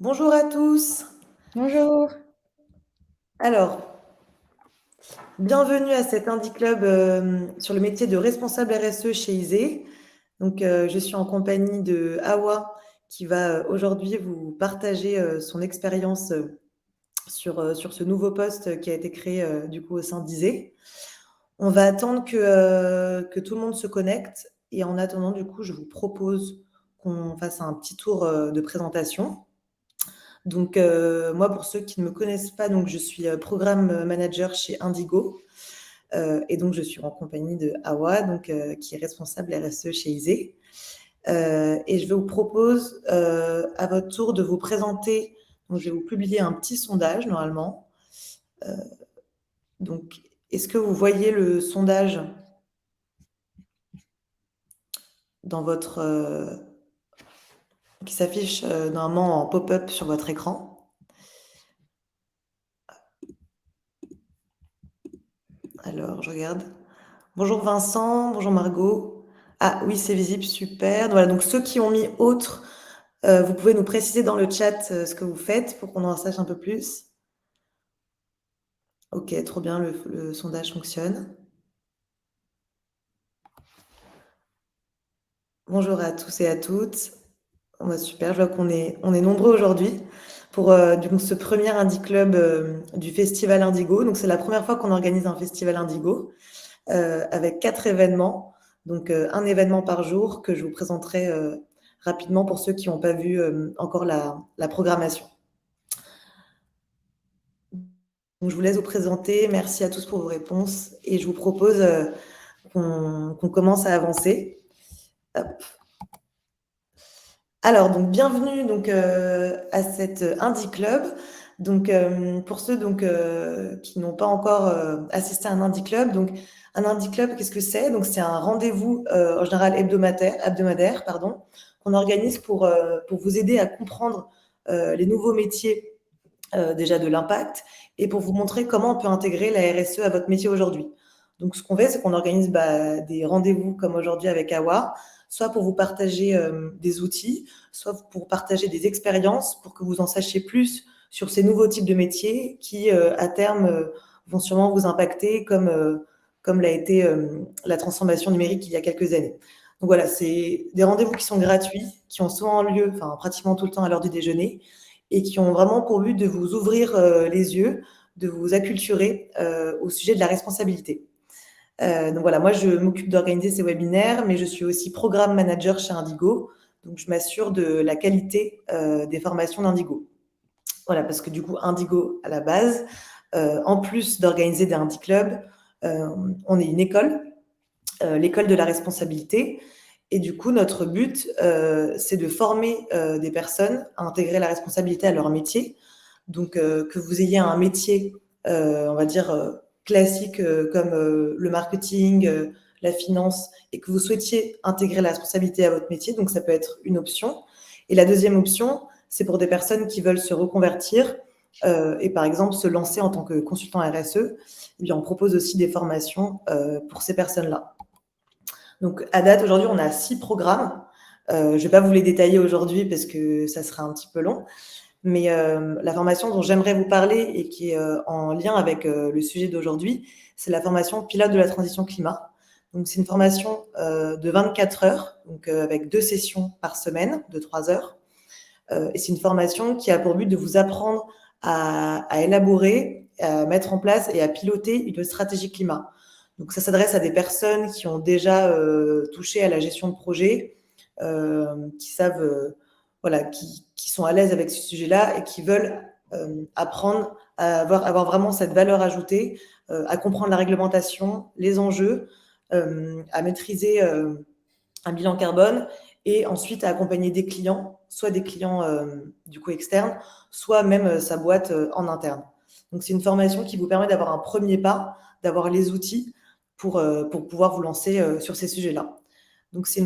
Bonjour à tous. Bonjour. Alors, bienvenue à cet Indie Club sur le métier de responsable RSE chez ISE. Donc, je suis en compagnie de Hawa qui va aujourd'hui vous partager son expérience sur ce nouveau poste qui a été créé du coup au sein d'ISE. On va attendre que tout le monde se connecte et en attendant, du coup, je vous propose qu'on fasse un petit tour de présentation. Donc, moi, pour ceux qui ne me connaissent pas, donc je suis programme manager chez Indigo. Et donc, je suis en compagnie de Hawa, donc, qui est responsable RSE chez ISE. Et je vous propose à votre tour de vous présenter. Donc, je vais vous publier un petit sondage normalement. Donc, est-ce que vous voyez le sondage dans votre qui s'affiche normalement en pop-up sur votre écran? Alors, je regarde. Bonjour Vincent, bonjour Margot. Ah oui, c'est visible, super. Voilà, donc ceux qui ont mis autre, vous pouvez nous préciser dans le chat ce que vous faites pour qu'on en sache un peu plus. Ok, trop bien, le sondage fonctionne. Bonjour à tous et à toutes. Super, je vois qu'on est nombreux aujourd'hui pour du coup, ce premier Indie Club du Festival Indigo. Donc c'est la première fois qu'on organise un Festival Indigo avec 4 événements. Donc un événement par jour que je vous présenterai rapidement pour ceux qui n'ont pas vu encore la programmation. Donc je vous laisse vous présenter. Merci à tous pour vos réponses et je vous propose qu'on commence à avancer. Hop. Alors, donc, bienvenue donc, à cet Indie Club. Donc, pour ceux donc, qui n'ont pas encore assisté à un Indie Club, donc, un Indie Club, qu'est-ce que c'est? Donc, c'est un rendez-vous en général hebdomadaire, pardon, qu'on organise pour vous aider à comprendre les nouveaux métiers déjà de l'impact et pour vous montrer comment on peut intégrer la RSE à votre métier aujourd'hui. Donc, ce qu'on fait, c'est qu'on organise des rendez-vous comme aujourd'hui avec Awa, soit pour vous partager des outils, soit pour partager des expériences pour que vous en sachiez plus sur ces nouveaux types de métiers qui, à terme, vont sûrement vous impacter comme l'a été la transformation numérique il y a quelques années. Donc voilà, c'est des rendez-vous qui sont gratuits, qui ont souvent lieu, enfin pratiquement tout le temps à l'heure du déjeuner, et qui ont vraiment pour but de vous ouvrir les yeux, de vous acculturer au sujet de la responsabilité. Donc voilà, moi je m'occupe d'organiser ces webinaires, mais je suis aussi programme manager chez Indigo, donc je m'assure de la qualité des formations d'Indigo. Voilà, parce que du coup, Indigo à la base, en plus d'organiser des Indie Clubs, on est une école, l'école de la responsabilité. Et du coup, notre but, c'est de former des personnes à intégrer la responsabilité à leur métier. Donc, que vous ayez un métier, on va dire, classique comme le marketing, la finance, et que vous souhaitiez intégrer la responsabilité à votre métier, donc ça peut être une option. Et la deuxième option, c'est pour des personnes qui veulent se reconvertir et par exemple se lancer en tant que consultant RSE. Eh bien, on propose aussi des formations pour ces personnes-là. Donc, à date, aujourd'hui, on a 6 programmes. Je ne vais pas vous les détailler aujourd'hui parce que ça sera un petit peu long. Mais la formation dont j'aimerais vous parler et qui est en lien avec le sujet d'aujourd'hui, c'est la formation pilote de la transition climat. Donc, c'est une formation de 24 heures, donc avec 2 sessions par semaine de 3 heures. Et c'est une formation qui a pour but de vous apprendre à élaborer, à mettre en place et à piloter une stratégie climat. Donc, ça s'adresse à des personnes qui ont déjà touché à la gestion de projet, qui savent, voilà, qui sont à l'aise avec ce sujet-là et qui veulent apprendre à avoir vraiment cette valeur ajoutée, à comprendre la réglementation, les enjeux, à maîtriser un bilan carbone et ensuite à accompagner des clients, soit des clients du coup externes, soit même sa boîte en interne. Donc, c'est une formation qui vous permet d'avoir un premier pas, d'avoir les outils pour pouvoir vous lancer sur ces sujets-là. Donc, c'est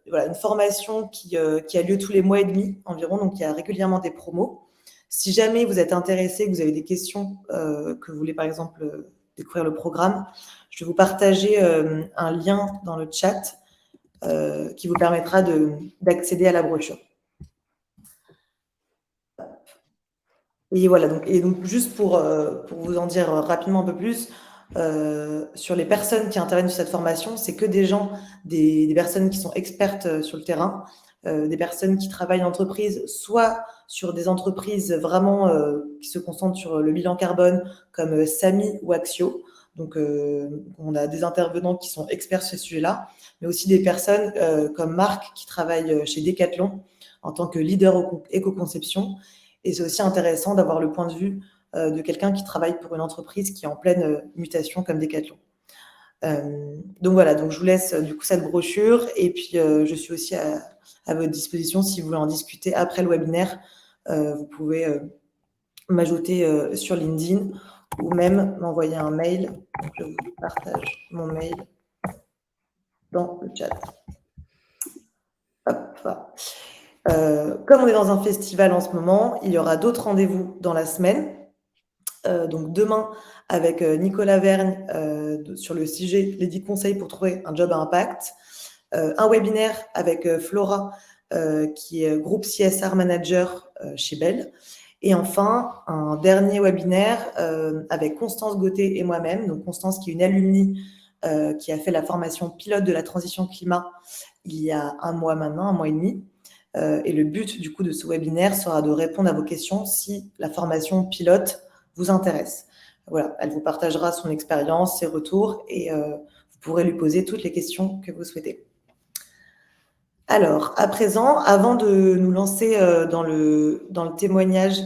voilà, une formation qui a lieu tous les mois et demi environ, donc il y a régulièrement des promos. Si jamais vous êtes intéressé, que vous avez des questions, que vous voulez par exemple découvrir le programme, je vais vous partager un lien dans le chat qui vous permettra d'accéder à la brochure. Et voilà, donc juste pour vous en dire rapidement un peu plus, sur les personnes qui interviennent sur cette formation, c'est que des personnes qui sont expertes sur le terrain, des personnes qui travaillent en entreprise, soit sur des entreprises vraiment qui se concentrent sur le bilan carbone, comme Samy ou Axio. Donc, on a des intervenants qui sont experts sur ces sujets-là, mais aussi des personnes comme Marc qui travaille chez Decathlon en tant que leader éco-conception. Et c'est aussi intéressant d'avoir le point de vue de quelqu'un qui travaille pour une entreprise qui est en pleine mutation comme Decathlon. Donc voilà, donc je vous laisse du coup cette brochure et puis je suis aussi à votre disposition si vous voulez en discuter après le webinaire. Vous pouvez m'ajouter sur LinkedIn ou même m'envoyer un mail. Donc, je vous partage mon mail dans le chat. Hop. Comme on est dans un festival en ce moment, il y aura d'autres rendez-vous dans la semaine. Donc demain, avec Nicolas Vergne sur le sujet les 10 conseils pour trouver un job à impact. Un webinaire avec Flora, qui est groupe CSR Manager chez Bell. Et enfin, un dernier webinaire avec Constance Gauthier et moi-même. Donc Constance, qui est une alumni qui a fait la formation pilote de la transition climat il y a un mois maintenant, un mois et demi. Et le but du coup de ce webinaire sera de répondre à vos questions si la formation pilote vous intéresse. Voilà, elle vous partagera son expérience, ses retours et vous pourrez lui poser toutes les questions que vous souhaitez. Alors, à présent, avant de nous lancer dans le témoignage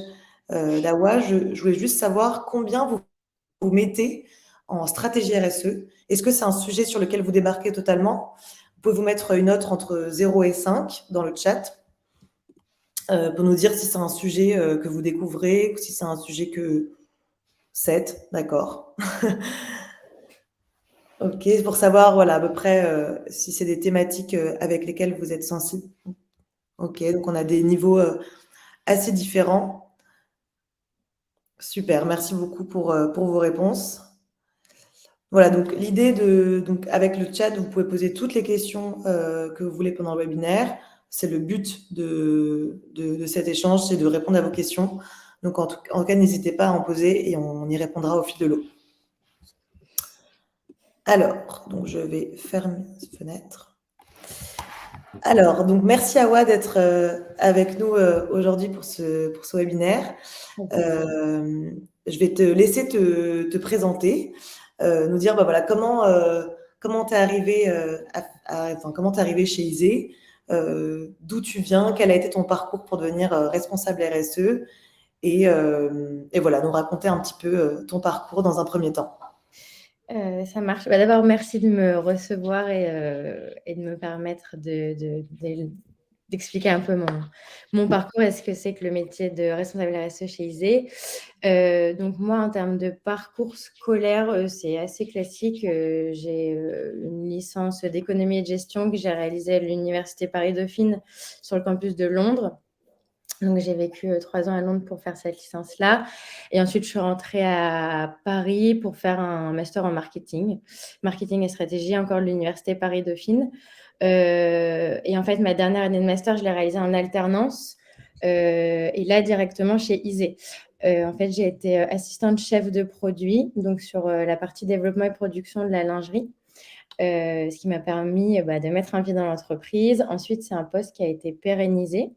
d'Awa, je voulais juste savoir combien vous mettez en stratégie RSE. Est-ce que c'est un sujet sur lequel vous débarquez totalement? Vous pouvez vous mettre une note entre 0 et 5 dans le chat pour nous dire si c'est un sujet que vous découvrez ou si c'est un sujet que 7, d'accord. Ok, pour savoir voilà, à peu près si c'est des thématiques avec lesquelles vous êtes sensible. Ok, donc on a des niveaux assez différents. Super, merci beaucoup pour vos réponses. Voilà, donc l'idée donc avec le chat, vous pouvez poser toutes les questions que vous voulez pendant le webinaire. C'est le but de cet échange, c'est de répondre à vos questions. Donc en tout cas, n'hésitez pas à en poser et on y répondra au fil de l'eau. Alors, donc je vais fermer cette fenêtre. Alors, donc merci Awa d'être avec nous aujourd'hui pour ce webinaire. Je vais te laisser te présenter, nous dire bah, voilà, comment t'es arrivé, comment t'es arrivé chez Isée, d'où tu viens, quel a été ton parcours pour devenir responsable RSE, et voilà, nous raconter un petit peu ton parcours dans un premier temps. Ça marche. Bah, d'abord, merci de me recevoir et de me permettre d'expliquer un peu mon parcours et ce que c'est que le métier de responsable RSE chez Isée. Donc moi, en termes de parcours scolaire, c'est assez classique. J'ai une licence d'économie et de gestion que j'ai réalisée à l'université Paris-Dauphine sur le campus de Londres. Donc, j'ai vécu 3 ans à Londres pour faire cette licence-là. Et ensuite, je suis rentrée à Paris pour faire un master en marketing et stratégie, encore de l'université Paris-Dauphine. Et en fait, ma dernière année de master, je l'ai réalisée en alternance. Et là, directement chez Isée. En fait, j'ai été assistante chef de produit, donc sur la partie développement et production de la lingerie. Ce qui m'a permis de mettre un pied dans l'entreprise. Ensuite, c'est un poste qui a été pérennisé.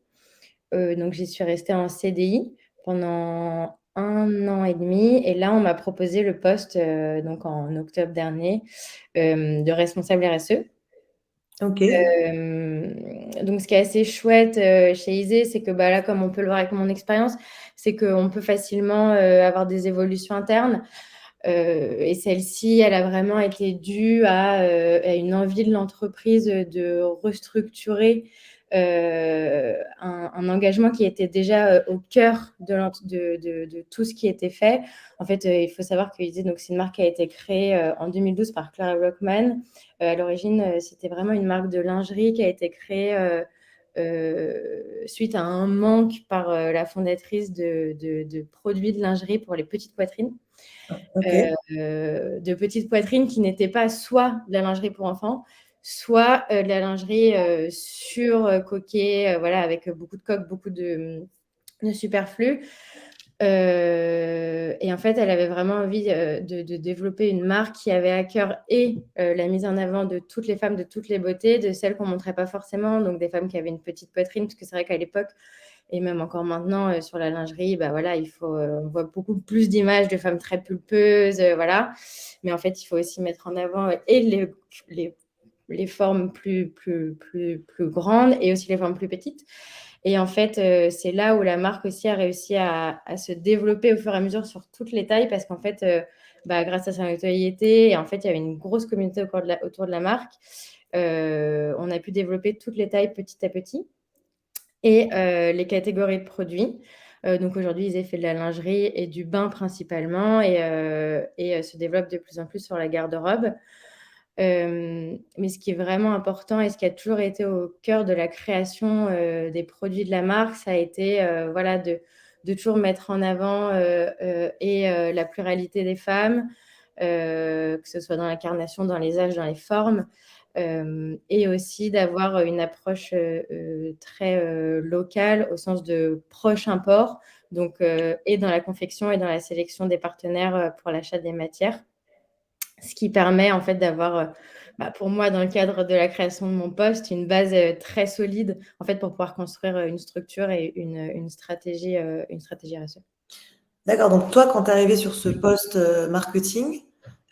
Donc, j'y suis restée en CDI pendant 1 an et demi. Et là, on m'a proposé le poste, donc en octobre dernier, de responsable RSE. Ok. Donc, ce qui est assez chouette chez Isée, c'est que là, comme on peut le voir avec mon expérience, c'est qu'on peut facilement avoir des évolutions internes. Et celle-ci, elle a vraiment été due à une envie de l'entreprise de restructurer un engagement qui était déjà au cœur de tout ce qui était fait. En fait, il faut savoir que Isée, donc, c'est une marque qui a été créée en 2012 par Clara Rockman. À l'origine, c'était vraiment une marque de lingerie qui a été créée suite à un manque par la fondatrice de produits de lingerie pour les petites poitrines. Okay. De petites poitrines qui n'étaient pas soit de la lingerie pour enfants, soit de la lingerie surcoquée, voilà, avec beaucoup de coques, beaucoup de superflu. Et en fait, elle avait vraiment envie de développer une marque qui avait à cœur et la mise en avant de toutes les femmes de toutes les beautés, de celles qu'on montrait pas forcément, donc des femmes qui avaient une petite poitrine, parce que c'est vrai qu'à l'époque, et même encore maintenant, sur la lingerie, bah voilà, on voit beaucoup plus d'images de femmes très pulpeuses, voilà. Mais en fait, il faut aussi mettre en avant et les, les formes plus grandes et aussi les formes plus petites. Et en fait, c'est là où la marque aussi a réussi à se développer au fur et à mesure sur toutes les tailles, parce qu'en fait, bah, grâce à sa notoriété, et en fait, il y avait une grosse communauté autour de la marque. On a pu développer toutes les tailles petit à petit et les catégories de produits. Donc aujourd'hui, ils ont fait de la lingerie et du bain principalement, et se développent de plus en plus sur la garde-robe. Mais ce qui est vraiment important et ce qui a toujours été au cœur de la création des produits de la marque, ça a été voilà, de toujours mettre en avant la pluralité des femmes, que ce soit dans l'incarnation, dans les âges, dans les formes, et aussi d'avoir une approche très locale au sens de proche import, donc et dans la confection et dans la sélection des partenaires pour l'achat des matières. Ce qui permet en fait d'avoir, bah, pour moi, dans le cadre de la création de mon poste, une base très solide en fait pour pouvoir construire une structure et une stratégie RSE. D'accord, donc toi, quand tu es arrivé sur ce poste marketing,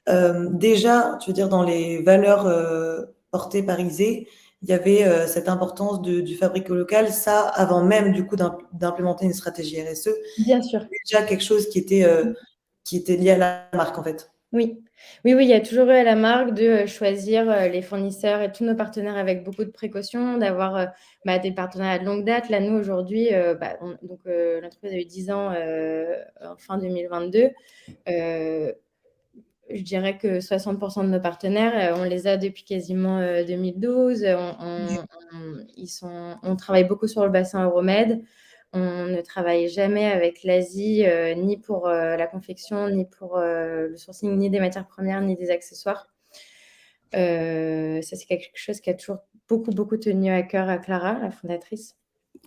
déjà, tu veux dire, dans les valeurs portées par Isée, il y avait cette importance du fabriqué local, ça, avant même du coup d'implémenter une stratégie RSE, Bien sûr. déjà quelque chose qui était lié à la marque en fait. Oui. Oui, oui, il y a toujours eu à la marque de choisir les fournisseurs et tous nos partenaires avec beaucoup de précautions, d'avoir bah, des partenariats de longue date. Là, nous, aujourd'hui, bah, l'entreprise a eu 10 ans en fin 2022. Je dirais que 60% de nos partenaires, on les a depuis quasiment 2012. On travaille beaucoup sur le bassin Euromed. On ne travaille jamais avec l'Asie, ni pour la confection, ni pour le sourcing, ni des matières premières, ni des accessoires. Ça, c'est quelque chose qui a toujours beaucoup, beaucoup tenu à cœur à Clara, la fondatrice.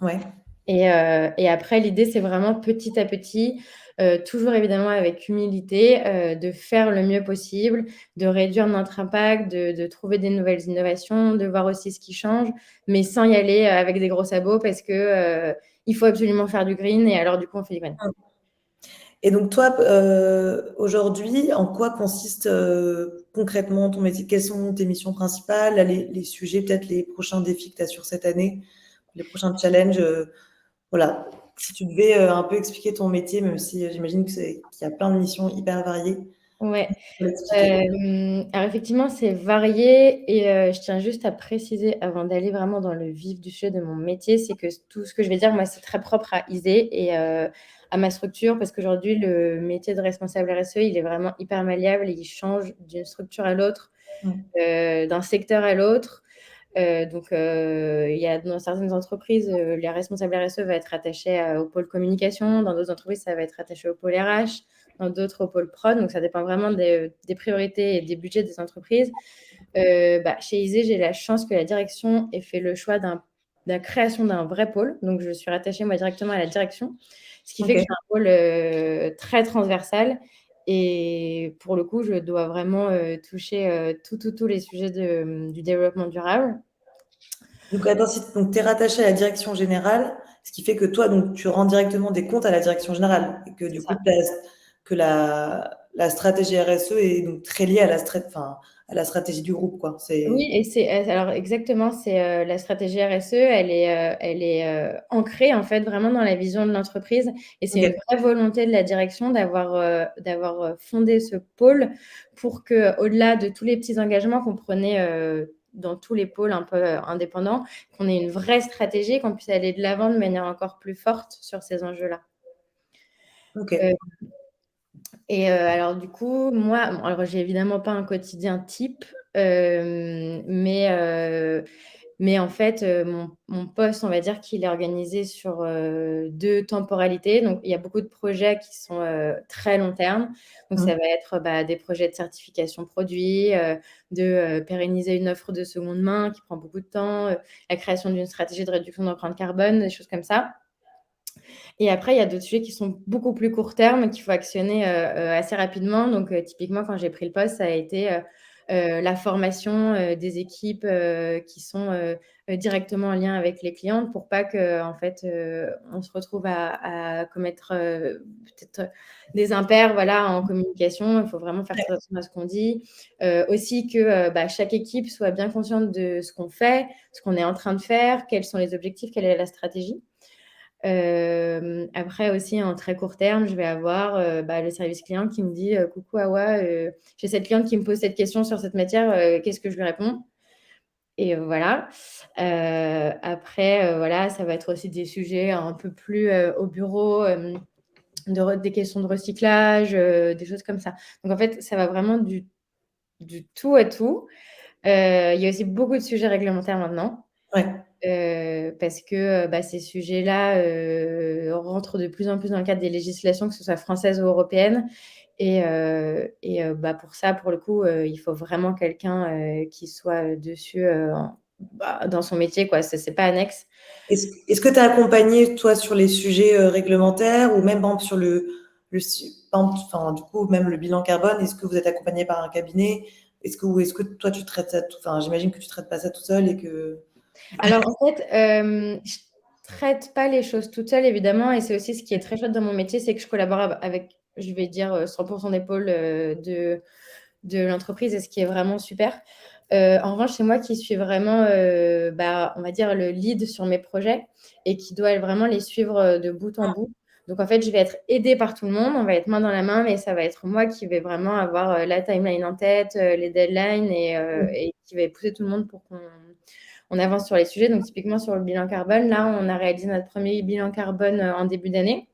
Ouais. Et après, l'idée, c'est vraiment petit à petit, toujours évidemment avec humilité, de faire le mieux possible, de réduire notre impact, de trouver des nouvelles innovations, de voir aussi ce qui change, mais sans y aller avec des gros sabots, parce que il faut absolument faire du green, et alors du coup, on fait du green. Et donc toi, aujourd'hui, en quoi consiste concrètement ton métier? Quelles sont tes missions principales, là, les sujets, peut-être les prochains défis que tu as sur cette année, les prochains challenges, voilà. Si tu devais un peu expliquer ton métier, même si j'imagine qu'il y a plein de missions hyper variées, Ouais. pour l'expliquer. Alors effectivement, c'est varié, et je tiens juste à préciser avant d'aller vraiment dans le vif du sujet de mon métier, c'est que tout ce que je vais dire, moi, c'est très propre à Isée et à ma structure, parce qu'aujourd'hui, le métier de responsable RSE, il est vraiment hyper malléable et il change d'une structure à l'autre, d'un secteur à l'autre. Donc, il y a dans certaines entreprises, les responsables RSE va être attaché au pôle communication. Dans d'autres entreprises, ça va être attaché au pôle RH. Dans d'autres, au pôle prod. Donc, ça dépend vraiment des priorités et des budgets des entreprises. Chez Isée, j'ai la chance que la direction ait fait le choix de la création d'un vrai pôle. Donc, je suis rattachée, moi, directement à la direction. Ce qui fait que Ok. j'ai un pôle très transversal. Et pour le coup, je dois vraiment toucher tous les sujets du développement durable. Donc, attends, donc tu es rattaché à la direction générale, ce qui fait que toi, donc, tu rends directement des comptes à la direction générale et que C'est du coup, ça. que la stratégie RSE est donc très liée à à la stratégie du groupe, quoi. Oui, et c'est alors exactement, c'est la stratégie RSE, elle est ancrée en fait vraiment dans la vision de l'entreprise, et c'est Ok. une vraie volonté de la direction d'avoir fondé ce pôle pour que, au-delà de tous les petits engagements qu'on prenait dans tous les pôles un peu indépendants, qu'on ait une vraie stratégie, qu'on puisse aller de l'avant de manière encore plus forte sur ces enjeux-là. Ok. Euh, alors du coup, moi, bon, alors j'ai évidemment pas un quotidien type, mais en fait, mon poste, on va dire qu'il est organisé sur 2 temporalités. Donc il y a beaucoup de projets qui sont très long terme. Donc ça va être, bah, des projets de certification produit, de pérenniser une offre de seconde main qui prend beaucoup de temps, la création d'une stratégie de réduction d'empreinte carbone, des choses comme ça. Et après, il y a d'autres sujets qui sont beaucoup plus court terme, qu'il faut actionner assez rapidement. Donc, typiquement, quand j'ai pris le poste, ça a été la formation des équipes qui sont directement en lien avec les clientes pour pas que, en fait, on se retrouve à commettre peut-être des impairs, voilà, en communication. Il faut vraiment faire très attention à ce qu'on dit. Aussi que chaque équipe soit bien consciente de ce qu'on fait, ce qu'on est en train de faire, quels sont les objectifs, quelle est la stratégie. Après aussi en très court terme, je vais avoir le service client qui me dit coucou Awa, j'ai cette cliente qui me pose cette question sur cette matière, qu'est-ce que je lui réponds? Et voilà. Après, voilà, ça va être aussi des sujets un peu plus au bureau, des questions de recyclage, des choses comme ça. Donc en fait, ça va vraiment du tout à tout. Il y a aussi beaucoup de sujets réglementaires maintenant. Ouais. Parce que ces sujets-là rentrent de plus en plus dans le cadre des législations, que ce soit françaises ou européennes. Et pour ça, pour le coup, il faut vraiment quelqu'un qui soit dessus dans son métier, quoi. C'est pas annexe. Est-ce que tu as accompagné, toi, sur les sujets réglementaires ou même, par exemple, sur enfin, du coup, même le bilan carbone, est-ce que vous êtes accompagné par un cabinet? Est-ce que toi, tu traites ça tout, enfin, j'imagine que tu traites pas ça tout seul et que. Alors, en fait, je traite pas les choses toute seule, évidemment, et c'est aussi ce qui est très chouette dans mon métier, c'est que je collabore avec, je vais dire, 100% d'épaule de l'entreprise, et ce qui est vraiment super. En revanche, c'est moi qui suis vraiment, on va dire, le lead sur mes projets et qui doit vraiment les suivre de bout en bout. Donc, en fait, je vais être aidée par tout le monde, on va être main dans la main, mais ça va être moi qui vais vraiment avoir la timeline en tête, les deadlines, et qui va pousser tout le monde pour qu'on avance sur les sujets. Donc, typiquement, sur le bilan carbone, là, on a réalisé notre premier bilan carbone en début d'année.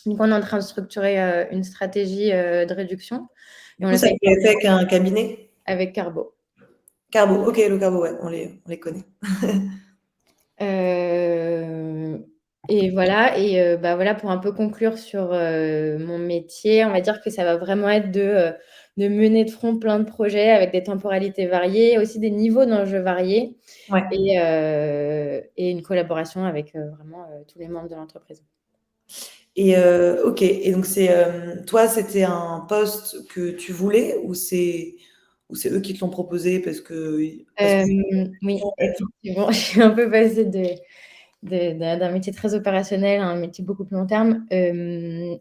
Donc, on est en train de structurer une stratégie de réduction. Du coup, ça a été fait avec un cabinet? Avec Carbo. Carbo, ok, le Carbo, ouais, on les connaît. Et voilà, voilà, pour un peu conclure sur mon métier, on va dire que ça va vraiment être de mener de front plein de projets avec des temporalités variées, aussi des niveaux d'enjeux variés, Ouais. et une collaboration avec vraiment tous les membres de l'entreprise. Et ok, et donc toi, c'était un poste que tu voulais ou c'est eux qui te l'ont proposé parce que. Oui, effectivement, je suis un peu passée d'un métier très opérationnel à un métier beaucoup plus long terme.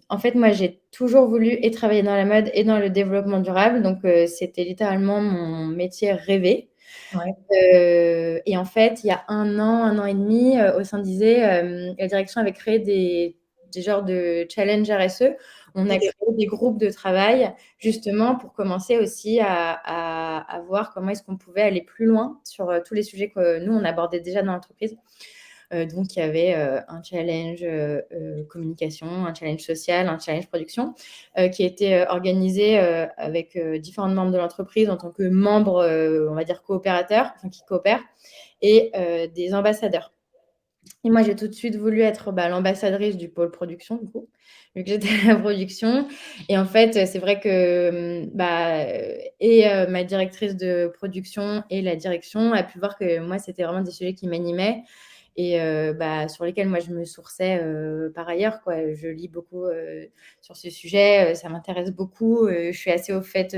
En fait, moi, j'ai toujours voulu et travailler dans la mode et dans le développement durable. Donc, c'était littéralement mon métier rêvé. Ouais. Et en fait, il y a un an et demi, au sein d'Isée, la direction avait créé des genres de challenge RSE. On a Ok. créé des groupes de travail justement pour commencer aussi à voir comment est-ce qu'on pouvait aller plus loin sur tous les sujets que nous, on abordait déjà dans l'entreprise. Donc, il y avait un challenge communication, un challenge social, un challenge production qui était organisé avec différents membres de l'entreprise en tant que membres, on va dire coopérateurs, enfin qui coopèrent, et des ambassadeurs. Et moi, j'ai tout de suite voulu être l'ambassadrice du pôle production, du coup, vu que j'étais à la production. Et en fait, c'est vrai que ma directrice de production et la direction a pu voir que moi, c'était vraiment des sujets qui m'animaient et sur lesquels moi, je me sourçais par ailleurs, quoi. Je lis beaucoup sur ce sujet, ça m'intéresse beaucoup. Je suis assez au fait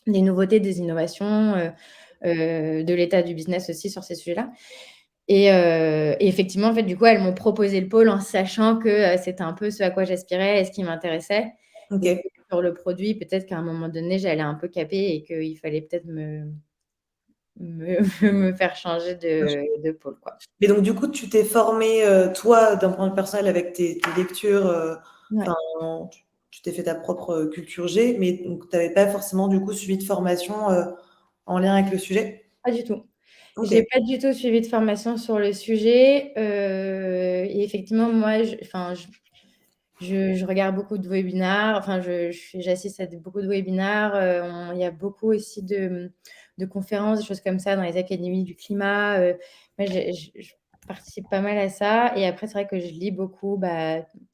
des nouveautés, des innovations, de l'état du business aussi sur ces sujets-là. Et effectivement, en fait, du coup, elles m'ont proposé le pôle en sachant que c'était un peu ce à quoi j'aspirais et ce qui m'intéressait. Ok. Et sur le produit, peut-être qu'à un moment donné, j'allais un peu caper et qu'il fallait peut-être me faire changer de pôle, quoi. Mais donc, du coup, tu t'es formée, toi, d'un point de vue personnel, avec tes lectures, Ouais. enfin, tu t'es fait ta propre culture G, mais donc, tu n'avais pas forcément, du coup, suivi de formation en lien avec le sujet? Pas du tout. Ok. J'ai pas du tout suivi de formation sur le sujet. Et effectivement, moi, je regarde beaucoup de webinars. Enfin, j'assiste à beaucoup de webinars. Il y a beaucoup aussi de conférences, des choses comme ça dans les académies du climat. Moi, je participe pas mal à ça. Et après, c'est vrai que je lis beaucoup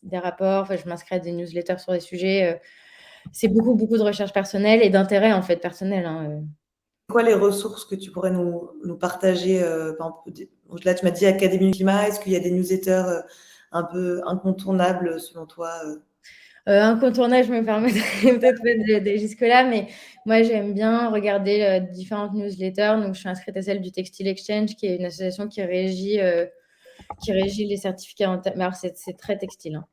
des rapports. Enfin, je m'inscris à des newsletters sur des sujets. C'est beaucoup, beaucoup de recherche personnelle et d'intérêt, en fait, personnel, hein. Quoi les ressources que tu pourrais nous partager, par exemple, là, tu m'as dit Académie du climat, est-ce qu'il y a des newsletters un peu incontournable selon toi? Incontournable, je me permettrai peut-être pas d'aller jusque-là, mais moi, j'aime bien regarder différentes newsletters. Donc, je suis inscrite à celle du Textile Exchange, qui est une association qui régit les certificats mais alors, c'est très textile, hein.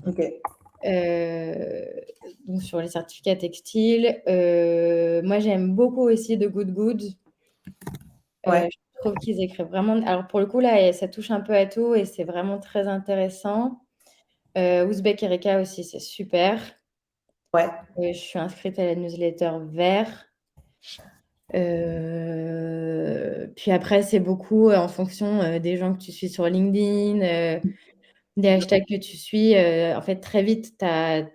Ok. Donc, sur les certificats textiles. Moi, j'aime beaucoup aussi The Good Good. Ouais, Je trouve qu'ils écrivent vraiment. Alors, pour le coup, là, ça touche un peu à tout et c'est vraiment très intéressant. Ouzbek Erika aussi, c'est super. ouais, Je suis inscrite à la newsletter Vert. Puis après, c'est beaucoup en fonction des gens que tu suis sur LinkedIn, des hashtags que tu suis. En fait, très vite, tu as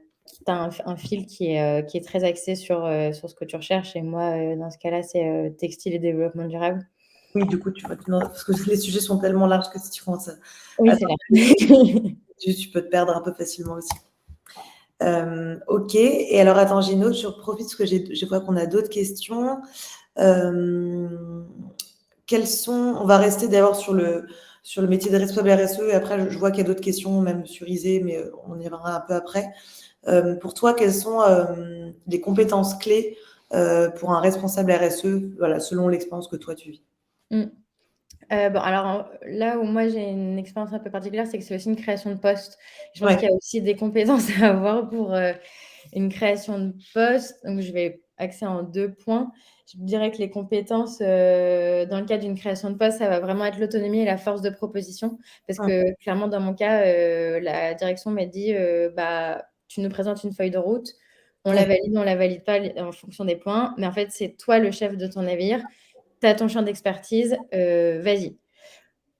un fil qui est très axé sur ce que tu recherches. Et moi, dans ce cas-là, c'est textile et développement durable. oui, du coup, parce que les sujets sont tellement larges que si tu commences Oui, à c'est là. tu peux te perdre un peu facilement aussi. Ok, et alors attends, j'ai une autre, je profite parce que je vois qu'on a d'autres questions. On va rester d'abord sur le métier de responsable RSE, et après je vois qu'il y a d'autres questions, même sur ISE, mais on y reviendra un peu après. Pour toi, quelles sont les compétences clés pour un responsable RSE, voilà, selon l'expérience que toi tu vis? Bon, alors là où moi j'ai une expérience un peu particulière, c'est que c'est aussi une création de poste. Je pense Ouais, qu'il y a aussi des compétences à avoir pour une création de poste. Donc, je vais axer en 2 points. Je dirais que les compétences dans le cadre d'une création de poste, ça va vraiment être l'autonomie et la force de proposition. Parce ouais, que clairement, dans mon cas, la direction m'a dit bah, tu nous présentes une feuille de route, on la ouais. valide, on la valide pas en fonction des points. Mais en fait, c'est toi le chef de ton navire, tu as ton champ d'expertise, vas-y.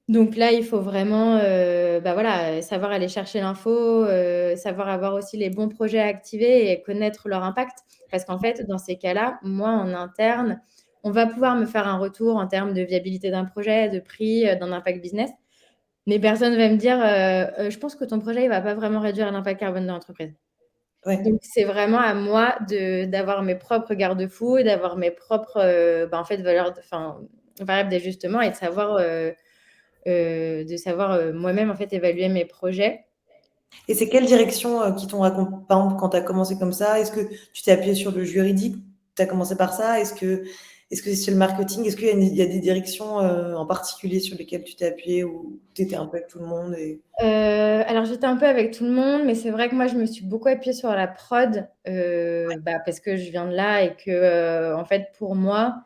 Donc là, il faut vraiment bah voilà, savoir aller chercher l'info, savoir avoir aussi les bons projets à activer et connaître leur impact. Parce qu'en fait, dans ces cas-là, moi, en interne, on va pouvoir me faire un retour en termes de viabilité d'un projet, de prix, d'un impact business. Mais personne ne va me dire je pense que ton projet ne va pas vraiment réduire l'impact carbone de l'entreprise. Ouais. Donc, c'est vraiment à moi d'avoir mes propres garde-fous, d'avoir mes propres bah, en fait, variables d'ajustement et de savoir moi-même en fait évaluer mes projets. Et c'est quelle direction qui t'ont accompagné, par exemple, quand tu as commencé comme ça? Est-ce que tu t'es appuyé sur le juridique? Tu as commencé par ça? Est-ce que c'est sur le marketing? Est-ce il y a des directions en particulier sur lesquelles tu t'es appuyé ou tu étais un peu avec tout le monde Alors j'étais un peu avec tout le monde, mais c'est vrai que moi je me suis beaucoup appuyée sur la prod bah, parce que je viens de là et que en fait pour moi,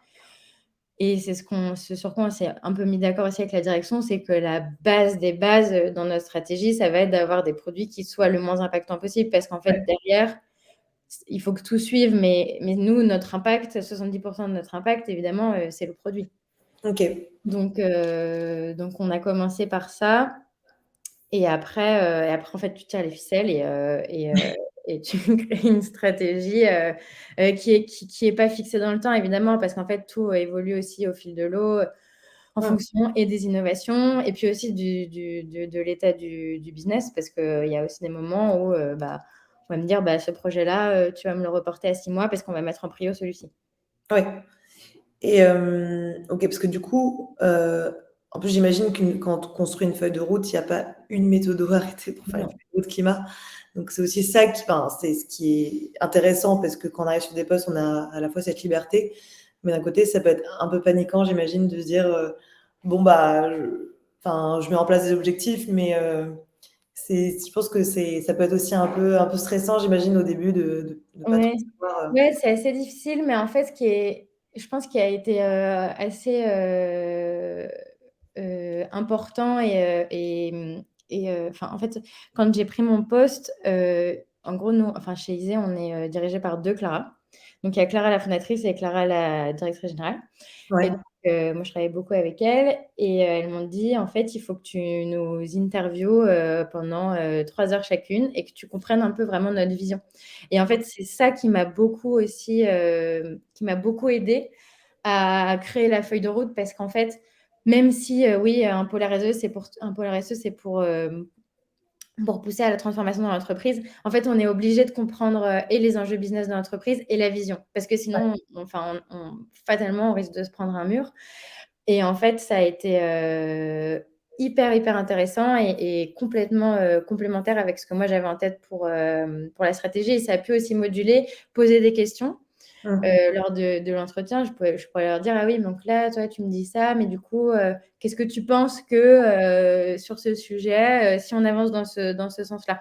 et c'est ce sur quoi on s'est un peu mis d'accord aussi avec la direction, c'est que la base des bases dans notre stratégie, ça va être d'avoir des produits qui soient le moins impactants possible parce qu'en fait Ouais. derrière, il faut que tout suive, mais nous, notre impact, 70% de notre impact, évidemment, c'est le produit. Ok. Donc, on a commencé par ça. Et après, en fait, tu tires les ficelles et tu crées une stratégie qui est pas fixée dans le temps, évidemment, parce qu'en fait, tout évolue aussi au fil de l'eau en Hum. fonction et des innovations et puis aussi de l'état du business, parce qu'il y a aussi des moments où bah, on va me dire bah, ce projet-là, tu vas me le reporter à 6 mois parce qu'on va mettre en prio celui-ci. Ouais. Et ok, parce que du coup, en plus, j'imagine que quand on construit une feuille de route, il n'y a pas une méthode arrêtée pour faire une Non. feuille de route climat. Donc, c'est aussi ça enfin, c'est ce qui est intéressant parce que quand on arrive sur des postes, on a à la fois cette liberté, mais d'un côté, ça peut être un peu paniquant, j'imagine, de se dire bon, bah, enfin, je mets en place des objectifs, mais je pense que ça peut être aussi un peu stressant, j'imagine, au début de pas trop Ouais. savoir. Ouais, c'est assez difficile, mais en fait, je pense, qui a été assez important enfin, en fait, quand j'ai pris mon poste, en gros, nous, enfin, chez ISE, on est dirigé par deux Clara. Donc, il y a Clara la fondatrice et Clara la directrice générale. Et Ouais, donc, moi, je travaillais beaucoup avec elles et elles m'ont dit, en fait, il faut que tu nous interviewes pendant 3 heures chacune et que tu comprennes un peu vraiment notre vision. Et en fait, c'est ça qui m'a beaucoup aussi, qui m'a beaucoup aidée à créer la feuille de route parce qu'en fait, même si, oui, un pôle RSE, c'est pour pousser à la transformation dans l'entreprise, en fait, on est obligé de comprendre et les enjeux business de l'entreprise et la vision. Parce que sinon, fatalement, on risque de se prendre un mur. Et en fait, ça a été hyper intéressant et complètement complémentaire avec ce que moi j'avais en tête pour la stratégie. Et ça a pu aussi moduler, poser des questions. Lors de l'entretien, je pourrais leur dire: «Ah oui, donc là, toi, tu me dis ça, mais du coup, qu'est-ce que tu penses que, sur ce sujet, si on avance dans ce sens-là?»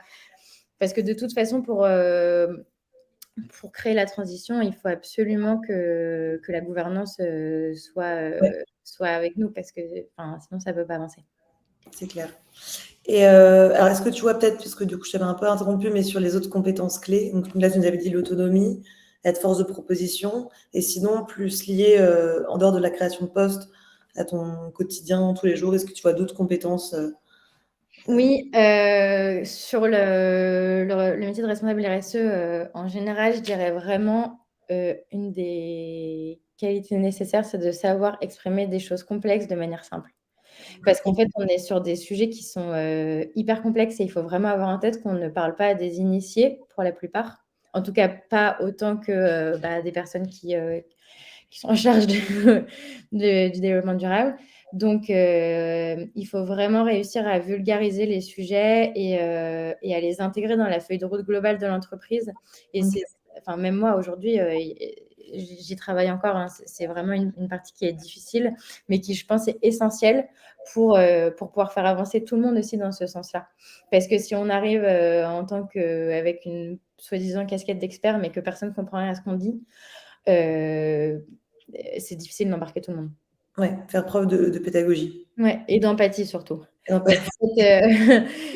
Parce que de toute façon, pour créer la transition, il faut absolument que la gouvernance, Ouais, soit avec nous parce que, enfin, sinon ça peut pas avancer. c'est clair. Et alors, est-ce que tu vois peut-être, puisque du coup, je t'avais un peu interrompu, mais sur les autres compétences clés, donc là, tu nous avais dit l'autonomie, être force de proposition, et sinon, plus lié, en dehors de la création de poste, à ton quotidien, tous les jours, est-ce que tu vois d'autres compétences Oui, sur le métier de responsable RSE, en général, je dirais vraiment, une des qualités nécessaires, c'est de savoir exprimer des choses complexes de manière simple. Parce qu'en fait, on est sur des sujets qui sont, hyper complexes et il faut vraiment avoir en tête qu'on ne parle pas à des initiés pour la plupart. En tout cas, pas autant que, des personnes qui sont en charge du développement durable. Donc, il faut vraiment réussir à vulgariser les sujets et à les intégrer dans la feuille de route globale de l'entreprise. Et OK. c'est, enfin, même moi aujourd'hui, j'y travaille encore, hein. C'est vraiment une partie qui est difficile, mais qui, je pense, est essentielle pour pouvoir faire avancer tout le monde aussi dans ce sens-là. Parce que si on arrive en tant qu'avec une soi-disant casquette d'expert, mais que personne ne comprend rien à ce qu'on dit, euh, c'est difficile d'embarquer tout le monde. Ouais, faire preuve de pédagogie. Ouais, et d'empathie surtout. Non, pas Parce qu'en fait,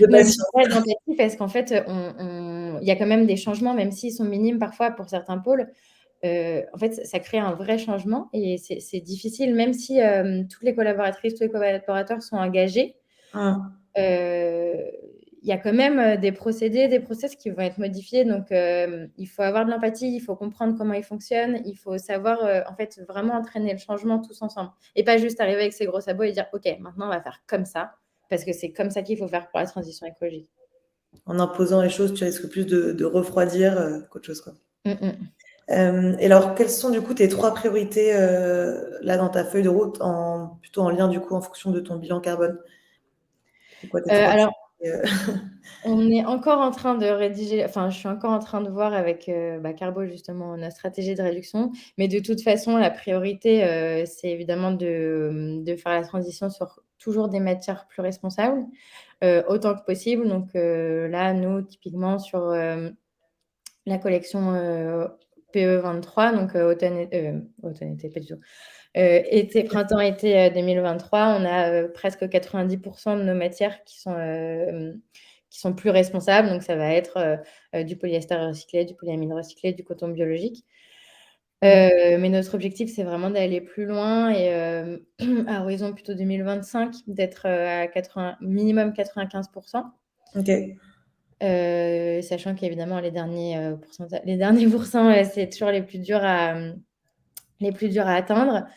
de non, mais patience. ouais, d'empathie parce qu'en fait, il y a quand même des changements, même s'ils sont minimes parfois pour certains pôles. En fait, ça crée un vrai changement et c'est difficile, même si toutes les collaboratrices, tous les collaborateurs sont engagés. Mmh. euh, il y a quand même des procédés, des process qui vont être modifiés. Donc, il faut avoir de l'empathie, il faut comprendre comment ils fonctionnent, il faut savoir, en fait, vraiment entraîner le changement tous ensemble. Et pas juste arriver avec ses gros sabots et dire, OK, maintenant, on va faire comme ça, parce que c'est comme ça qu'il faut faire pour la transition écologique. En imposant les choses, tu risques plus de refroidir qu'autre chose, quoi. Mm, mm. Et alors, quelles sont du coup tes trois priorités là dans ta feuille de route, plutôt en lien du coup en fonction de ton bilan carbone? C'est quoi tes trois Alors, priorités on est encore en train de rédiger, enfin, je suis encore en train de voir avec Carbo justement notre stratégie de réduction. Mais de toute façon, la priorité, c'est évidemment de faire la transition sur toujours des matières plus responsables, autant que possible. Donc là, nous, typiquement, sur la collection PE23, donc automne-été, pas du tout. Printemps-été 2023, on a presque 90% de nos matières qui sont plus responsables. Donc, ça va être du polyester recyclé, du polyamide recyclé, du coton biologique. Mais notre objectif, c'est vraiment d'aller plus loin et à horizon plutôt 2025, d'être à minimum 95%. Ok. Sachant qu'évidemment, les derniers pourcents, c'est toujours les plus durs à atteindre.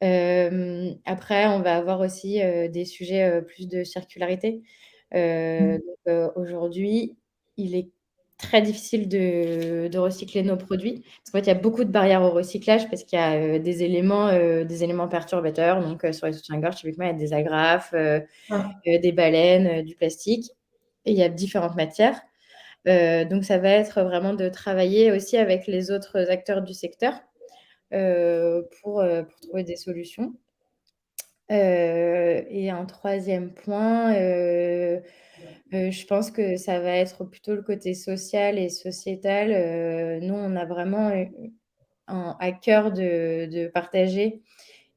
Après, on va avoir aussi des sujets plus de circularité. Aujourd'hui, il est très difficile de recycler nos produits. Parce qu'en fait, il y a beaucoup de barrières au recyclage parce qu'il y a des éléments perturbateurs. Donc, sur les soutiens-gorge, typiquement, il y a des agrafes, Ah, des baleines, du plastique. Et il y a différentes matières. Donc, ça va être vraiment de travailler aussi avec les autres acteurs du secteur pour trouver des solutions. Et un troisième point, je pense que ça va être plutôt le côté social et sociétal. Nous, on a vraiment à cœur de partager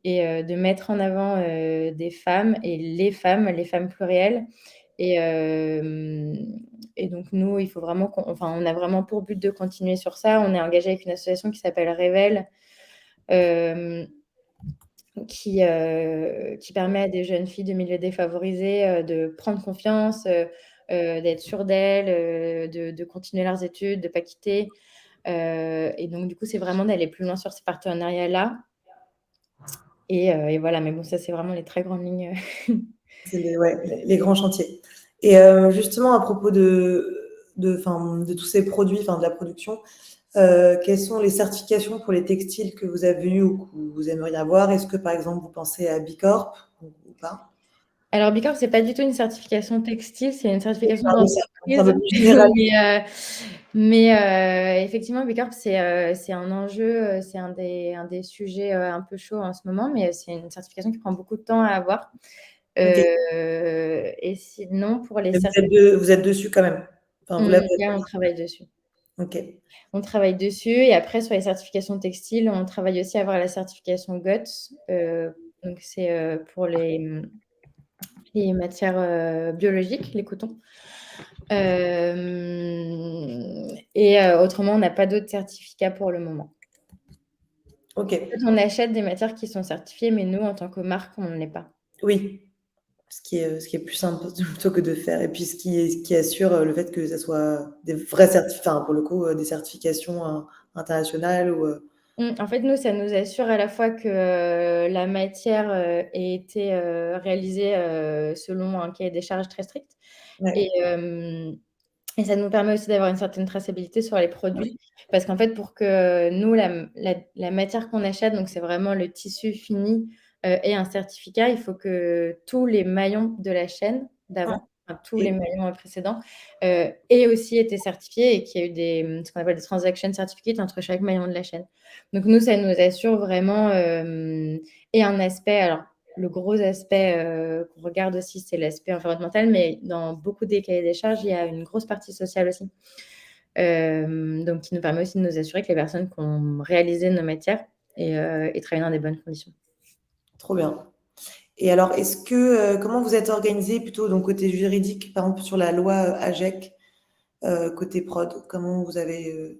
et de mettre en avant des femmes et les femmes plurielles. Et, euh, et donc, nous, il faut vraiment on a vraiment pour but de continuer sur ça. On est engagé avec une association qui s'appelle Révèle, euh, qui permet à des jeunes filles de milieux défavorisés de prendre confiance, d'être sûres d'elles, de continuer leurs études, de ne pas quitter. Et donc, du coup, c'est vraiment d'aller plus loin sur ces partenariats-là. Et voilà, mais bon, ça, c'est vraiment les très grandes lignes. c'est ouais, les grands chantiers. Et justement, à propos de tous ces produits, de la production, quelles sont les certifications pour les textiles que vous avez eues ou que vous aimeriez avoir? Est-ce que, par exemple, vous pensez à Bicorp ou pas? Alors Bicorp, c'est pas du tout une certification textile, c'est une certification Pardon, c'est un d'entreprise. peu plus général. Mais effectivement, Bicorp, c'est un enjeu, c'est un des sujets un peu chauds en ce moment, mais c'est une certification qui prend beaucoup de temps à avoir. OK. Et sinon, pour les Mais vous êtes dessus quand même? Enfin, vous l'avez là, on travaille dessus. OK. On travaille dessus et après sur les certifications textiles, on travaille aussi à avoir la certification GOTS. Donc c'est, pour les matières, biologiques, les cotons. Et autrement, on n'a pas d'autres certificats pour le moment. En OK. fait, on achète des matières qui sont certifiées, mais nous, en tant que marque, on ne l'est pas. Oui, ce qui est plus simple plutôt que de faire et puis ce qui assure, le fait que ça soit des vrais enfin, pour le coup, des certifications, internationales ou, En fait, nous, ça nous assure à la fois que, la matière, ait été, réalisée, selon un cahier des charges très strict et ouais. hem et ça nous permet aussi d'avoir une certaine traçabilité sur les produits. Parce qu'en fait, pour que nous, la matière qu'on achète, donc c'est vraiment le tissu fini, ait un certificat, il faut que tous les maillons de la chaîne Ouais, d'avant, enfin tous les OK. maillons, précédents, aient aussi été certifiés et qu'il y a eu ce qu'on appelle des transaction certificates entre chaque maillon de la chaîne. Donc nous, ça nous assure vraiment, et un aspect alors le gros aspect, qu'on regarde aussi, c'est l'aspect environnemental, mais dans beaucoup des cahiers des charges, il y a une grosse partie sociale aussi. Donc qui nous permet aussi de nous assurer que les personnes qui ont réalisé nos matières aient travaillé dans des bonnes conditions. Trop bien. Et alors, comment vous êtes organisés plutôt donc côté juridique, par exemple sur la loi, AGEC, côté prod? Comment vous avez,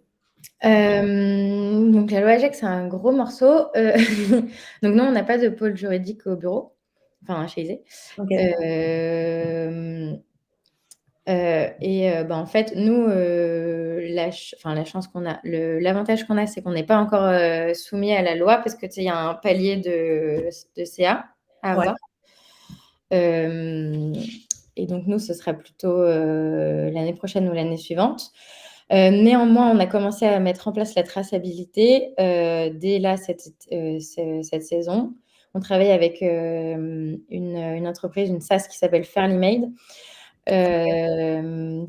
Donc la loi AGEC, c'est un gros morceau. Donc nous, on n'a pas de pôle juridique au bureau, enfin chez ISE. OK. Hem bah, en fait, nous, la chance qu'on a, l'avantage qu'on a, c'est qu'on n'est pas encore, soumis à la loi parce que, tu sais, il y a un palier de CA à Ouais, avoir. Hem Et donc nous, ce sera plutôt, l'année prochaine ou l'année suivante. Néanmoins, on a commencé à mettre en place la traçabilité, dès là, cette saison. On travaille avec, une entreprise, une SaaS qui s'appelle Fairly Made,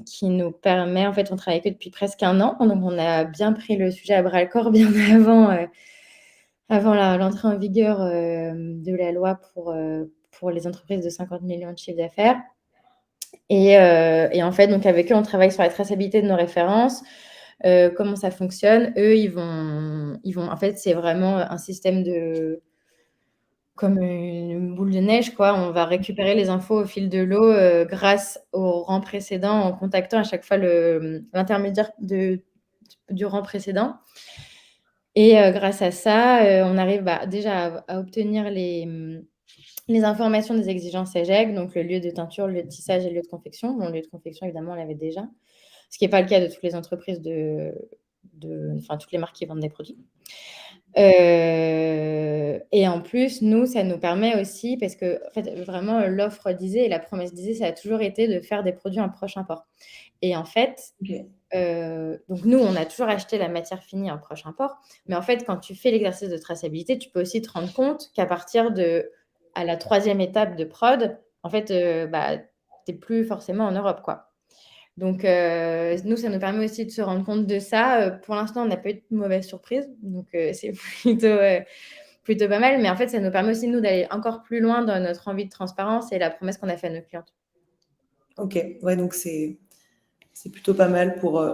qui nous permet en fait, on travaille avec eux depuis presque 1 an, donc on a bien pris le sujet à bras-le-corps bien avant l'entrée en vigueur, de la loi pour les entreprises de 50 millions de chiffre d'affaires. Et en fait, donc avec eux, on travaille sur la traçabilité de nos références. Comment ça fonctionne? Eux, ils vont en fait, c'est vraiment un système comme une boule de neige, quoi. On va récupérer les infos au fil de l'eau, grâce au rang précédent, en contactant à chaque fois l'intermédiaire du rang précédent. Et grâce à ça, on arrive, bah, déjà à obtenir les informations des exigences EGEC, donc le lieu de teinture, le lieu de tissage et le lieu de confection. Bon, le lieu de confection, évidemment, on l'avait déjà, ce qui n'est pas le cas de toutes les entreprises enfin, toutes les marques qui vendent des produits. Et en plus, nous, ça nous permet aussi, parce que en fait, vraiment, l'offre d'ISE et la promesse d'ISE, ça a toujours été de faire des produits en proche import. Et en fait, OK. donc nous, on a toujours acheté la matière finie en proche import, mais en fait, quand tu fais l'exercice de traçabilité, tu peux aussi te rendre compte qu'à partir à la 3e étape de prod, en fait, bah, tu es plus forcément en Europe, quoi. Donc nous, ça nous permet aussi de se rendre compte de ça. Pour l'instant, on n'a pas eu de mauvaise surprise, donc c'est plutôt pas mal. Mais en fait, ça nous permet aussi, nous, d'aller encore plus loin dans notre envie de transparence et la promesse qu'on a fait à nos clientes. OK. Ouais, donc c'est plutôt pas mal pour,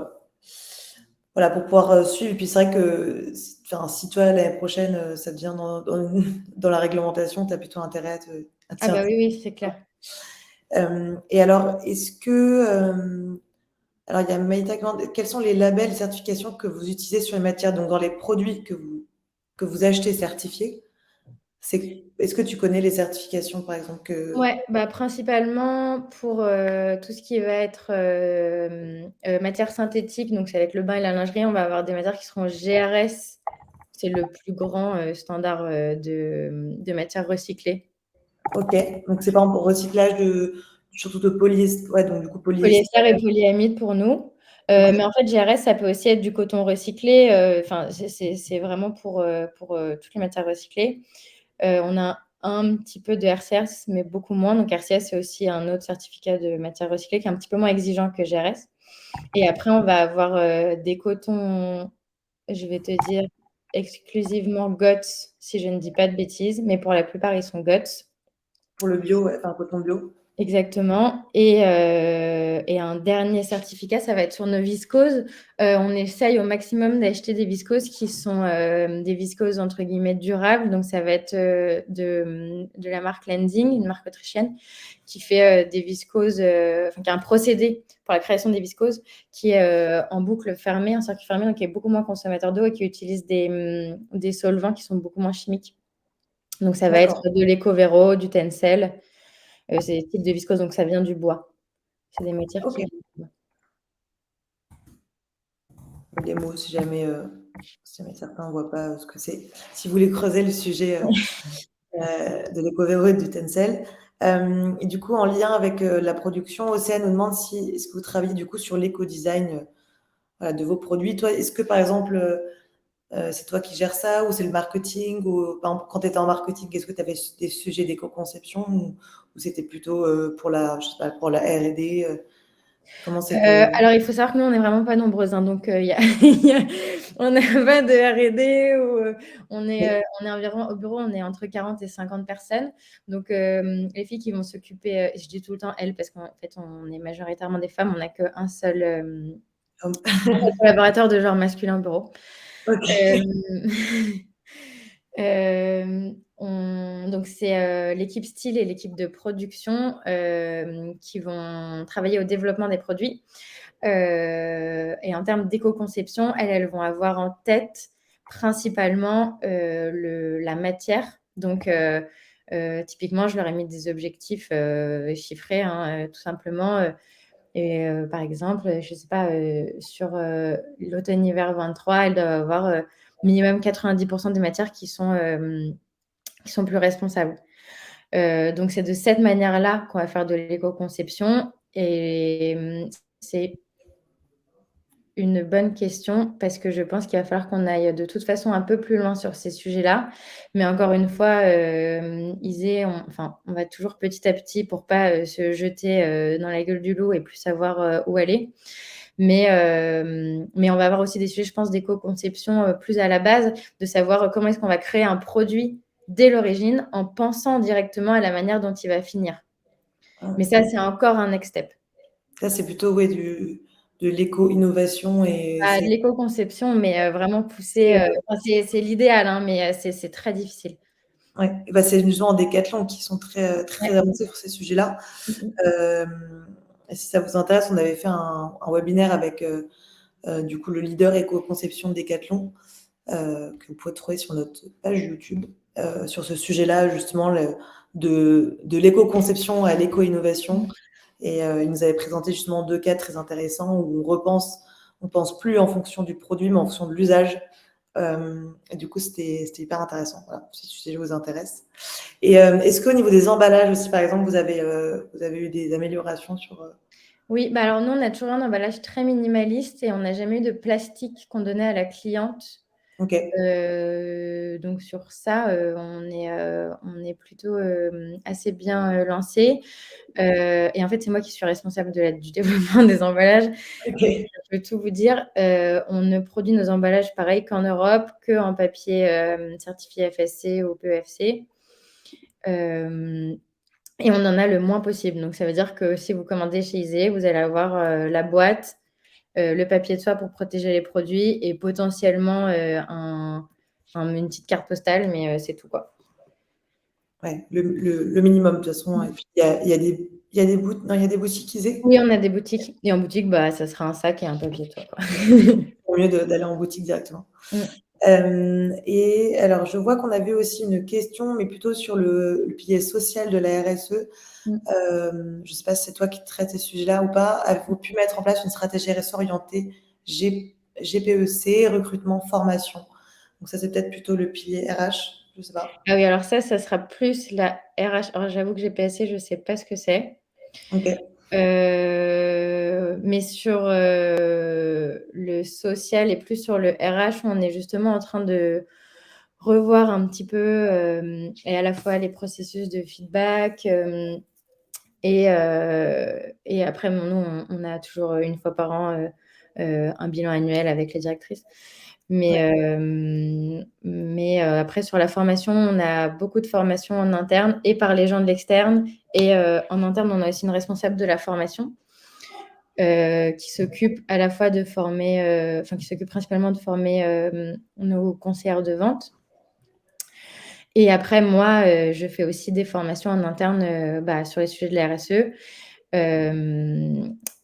voilà, pour pouvoir, suivre et puis c'est vrai que si toi l'année prochaine, ça devient dans la réglementation, tu as plutôt intérêt à t'y Ah bah, intéresser. oui, oui, c'est clair. Et alors est-ce que, alors il y a Maïta qui demande quels sont les labels et certifications que vous utilisez sur les matières, donc dans les produits que vous achetez certifiés? Est-ce que tu connais les certifications par exemple Ouais, bah, principalement pour, tout ce qui va être, matières synthétiques, donc ça va être le bain et la lingerie, on va avoir des matières qui seront GRS. C'est le plus grand, standard, de matières recyclées. OK, donc c'est par exemple pour recyclage surtout de polyester, ouais, donc du coup polyester. Polyester et polyamide pour nous. OK, Mais en fait, GRS, ça peut aussi être du coton recyclé, enfin, c'est vraiment pour toutes les matières recyclées. On a un petit peu de RCS, mais beaucoup moins. Donc RCS, c'est aussi un autre certificat de matière recyclée qui est un petit peu moins exigeant que GRS. Et après, on va avoir des cotons, je vais te dire, exclusivement GOTS, si je ne dis pas de bêtises, mais pour la plupart, ils sont GOTS. Pour le bio, ouais, enfin, coton bio. Exactement. Et un dernier certificat, ça va être sur nos viscoses. On essaye au maximum d'acheter des viscoses qui sont des viscoses entre guillemets durables. Donc, ça va être de la marque Lenzing, une marque autrichienne, qui fait des viscoses, enfin, qui a un procédé pour la création des viscoses qui est en boucle fermée, en circuit fermé, donc qui est beaucoup moins consommateur d'eau et qui utilise des solvants qui sont beaucoup moins chimiques. Donc, ça va être D'accord. de l'Ecovero, du Tencel. C'est des types de viscose, donc ça vient du bois. C'est des matières Ok. qui viennent du bois. Des mots, si jamais certains ne voient pas ce que c'est. Si vous voulez creuser le sujet de l'Ecovero et du Tencel. Et du coup, en lien avec la production, Océane nous demande si est-ce que vous travaillez du coup sur l'éco-design de vos produits. Toi, est-ce que par exemple, c'est toi qui gères ça ou c'est le marketing ou par exemple, quand tu étais en marketing, est-ce que tu avais des sujets d'éco-conception ou c'était plutôt pour je sais pas, pour la R&D comment c'était Alors, il faut savoir que nous, on n'est vraiment pas nombreuses, hein, donc on n'a pas de R&D ou on est environ au bureau, on est entre 40 et 50 personnes. Donc, les filles qui vont s'occuper, je dis tout le temps elles parce qu'en fait, on est majoritairement des femmes, on n'a qu'un seul collaborateur de genre masculin au bureau. Ok. Donc, c'est l'équipe style et l'équipe de production qui vont travailler au développement des produits. Et en termes d'éco-conception, elles vont avoir en tête principalement la matière. Donc, typiquement, je leur ai mis des objectifs chiffrés, hein, tout simplement. Par exemple, je ne sais pas, sur l'automne-hiver 23, elles doivent avoir minimum 90% des matières qui sont plus responsables. Donc, c'est de cette manière-là qu'on va faire de l'éco-conception. Et c'est une bonne question parce que je pense qu'il va falloir qu'on aille de toute façon un peu plus loin sur ces sujets-là. Mais encore une fois, Isée, on va toujours petit à petit pour pas se jeter dans la gueule du loup et plus savoir où aller. Mais on va avoir aussi des sujets, je pense, d'éco-conception plus à la base, de savoir comment est-ce qu'on va créer un produit dès l'origine en pensant directement à la manière dont il va finir. Mais ça, c'est encore un next step. Ça, c'est plutôt ouais, de l'éco-innovation et De c'est l'éco-conception, mais vraiment poussé. C'est l'idéal, hein, mais c'est très difficile. ouais. Bah, c'est justement Decathlon qui sont très, très Ouais. avancés sur ces sujets-là. Mhm. Et si ça vous intéresse, on avait fait un webinaire avec du coup le leader éco-conception de Decathlon que vous pouvez trouver sur notre page YouTube sur ce sujet-là, justement, de l'éco-conception à l'éco-innovation. Et il nous avait présenté justement 2 cas très intéressants où on pense plus en fonction du produit, mais en fonction de l'usage. Et du coup, c'était hyper intéressant. Voilà, si ce sujet vous intéresse. Et est-ce qu'au niveau des emballages aussi, par exemple, vous avez eu des améliorations sur Oui, bah alors nous, on a toujours un emballage très minimaliste et on n'a jamais eu de plastique qu'on donnait à la cliente. Ok. Donc sur ça, on est plutôt assez bien lancé. Et en fait, c'est moi qui suis responsable du développement des emballages. Ok. Donc, je peux tout vous dire. On ne produit nos emballages pareil qu'en Europe, qu'en papier certifié FSC ou PEFC. Et on en a le moins possible. Donc, ça veut dire que si vous commandez chez Isée, vous allez avoir la boîte, le papier de soie pour protéger les produits et potentiellement une petite carte postale, mais c'est tout, quoi. Ouais, le minimum, de toute façon. Et puis, il y a des boutiques Isée. Oui, on a des boutiques. Et en boutique, bah, ça sera un sac et un papier de soie, quoi. Au mieux d'aller en boutique directement. Mm. Et alors, je vois qu'on avait aussi une question, mais plutôt sur le pilier social de la RSE. Mm. Je ne sais pas si c'est toi qui traites ces sujets-là ou pas. Avez-vous pu mettre en place une stratégie RSE orientée GPEC, recrutement, formation? Donc ça, c'est peut-être plutôt le pilier RH, je ne sais pas. Ah oui, alors ça sera plus la RH. Alors, j'avoue que GPSC, je ne sais pas ce que c'est. Ok. Mais sur le social et plus sur le RH, on est justement en train de revoir un petit peu et à la fois les processus de feedback et après, nous, on a toujours une fois par an un bilan annuel avec les directrices. Mais après, sur la formation, on a beaucoup de formations en interne et par les gens de l'externe. Et en interne, on a aussi une responsable de la formation qui s'occupe à la fois de former, qui s'occupe principalement de former nos conseillères de vente. Et après, moi, je fais aussi des formations en interne sur les sujets de la RSE.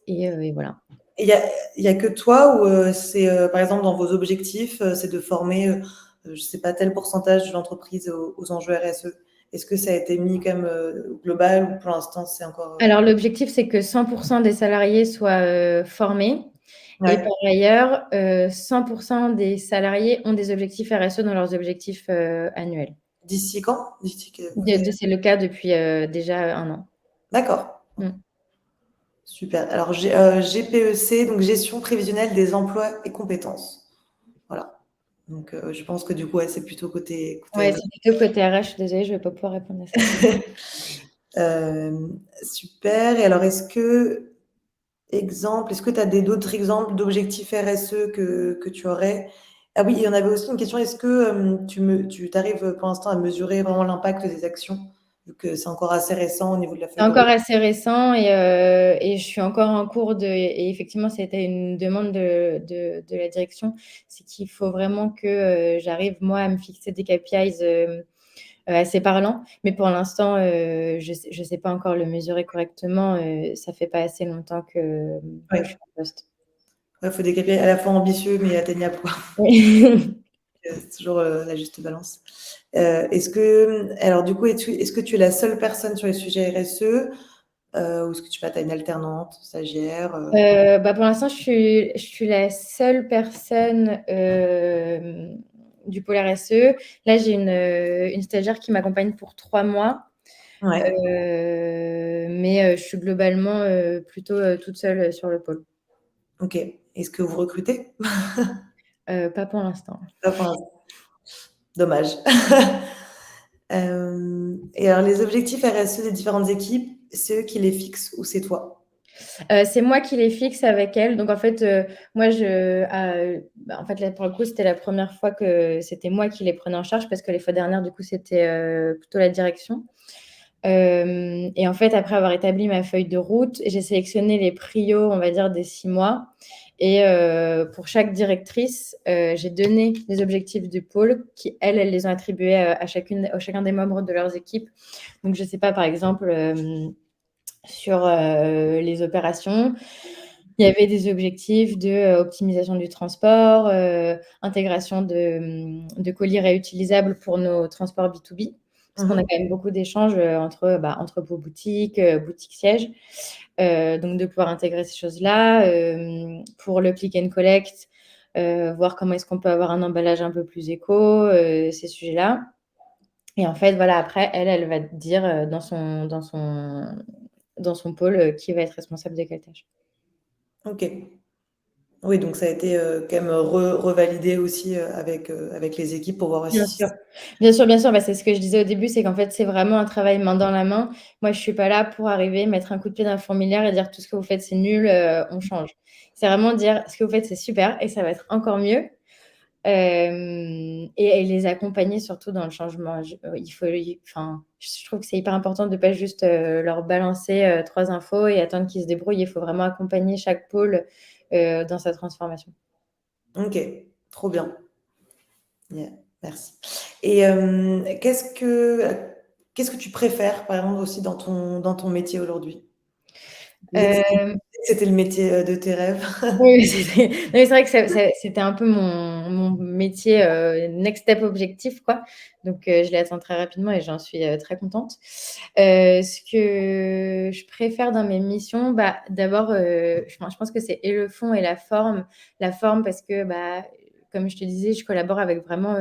Et voilà. Et il y a que toi ou c'est, par exemple, dans vos objectifs, c'est de former, je sais pas, tel pourcentage de l'entreprise aux enjeux RSE? Est-ce que ça a été mis quand même global ou pour l'instant c'est encore... Alors, l'objectif, c'est que 100% des salariés soient formés. Et Ouais. par ailleurs, 100% des salariés ont des objectifs RSE dans leurs objectifs annuels. D'ici quand? C'est le cas depuis déjà 1 an. D'accord. Mm. Super. Alors, GPEC, donc gestion prévisionnelle des emplois et compétences. Voilà. Donc, je pense que du coup, ouais, c'est plutôt côté Ouais, c'est plutôt côté RH. Je suis désolée, je ne vais pas pouvoir répondre à ça. Super. Et alors, est-ce que tu as d'autres exemples d'objectifs RSE que tu aurais? Ah oui, il y en avait aussi une question. Est-ce que tu arrives pour l'instant à mesurer vraiment l'impact des actions, vu que c'est encore assez récent au niveau de la C'est feuille de encore route? assez récent et je suis encore en cours et effectivement, c'était une demande de la direction. C'est qu'il faut vraiment que j'arrive, moi, à me fixer des KPIs assez parlants. Mais pour l'instant, je sais pas encore le mesurer correctement. Ça fait pas assez longtemps que je suis Ouais. en poste. Il faut des KPI à la fois ambitieux mais atteignables, quoi. Oui. C'est toujours la juste balance. Alors du coup, est-ce que tu es la seule personne sur les sujets RSE ou est-ce que tu as une alternante, stagiaire Pour l'instant, je suis la seule personne du pôle RSE. Là, j'ai une stagiaire qui m'accompagne pour 3 mois. Ouais. Mais je suis globalement plutôt toute seule sur le pôle. Ok. Est-ce que vous recrutez? Pas pour l'instant. Pas pour l'instant. Dommage. Et alors, les objectifs RSE des différentes équipes, c'est eux qui les fixent ou c'est toi? C'est moi qui les fixe avec elle. Donc, en fait, moi, en fait, là, pour le coup, c'était la première fois que c'était moi qui les prenais en charge parce que les fois dernières, du coup, c'était plutôt la direction. Et en fait, après avoir établi ma feuille de route, j'ai sélectionné les prios, on va dire, des 6 mois. Et pour chaque directrice, j'ai donné les objectifs du pôle qui, elles les ont attribués à chacun des membres de leurs équipes. Donc, je ne sais pas, par exemple, sur les opérations, il y avait des objectifs de optimisation du transport, intégration de colis réutilisables pour nos transports B2B, parce qu'on a quand même beaucoup d'échanges entre entrepôts boutiques, boutiques sièges. Donc, de pouvoir intégrer ces choses-là. Pour le click and collect, voir comment est-ce qu'on peut avoir un emballage un peu plus éco, ces sujets-là. Et en fait, voilà, après, elle va te dire dans son pôle qui va être responsable de quelle tâche. Ok. Oui, donc ça a été quand même revalidé aussi avec les équipes pour voir Bien aussi. sûr. Bien sûr, bien sûr. C'est ce que je disais au début, c'est qu'en fait, c'est vraiment un travail main dans la main. Moi, je suis pas là pour arriver, mettre un coup de pied dans un fourmilière et dire tout ce que vous faites, c'est nul, on change. C'est vraiment dire ce que vous faites, c'est super et ça va être encore mieux. Et les accompagner surtout dans le changement. Je trouve que c'est hyper important de ne pas juste leur balancer 3 infos et attendre qu'ils se débrouillent. Il faut vraiment accompagner chaque pôle dans sa transformation. Ok, trop bien. Yeah, merci. Et qu'est-ce que tu préfères, par exemple, aussi dans ton métier aujourd'hui? Tu disais que Euh, c'était le métier de tes rêves. Oui, non, mais c'est vrai que c'était un peu mon métier next step objectif, quoi. Donc, je l'ai atteint très rapidement et j'en suis très contente. Ce que je préfère dans mes missions, d'abord, je pense que c'est et le fond et la forme. La forme parce que, comme je te disais, je collabore avec vraiment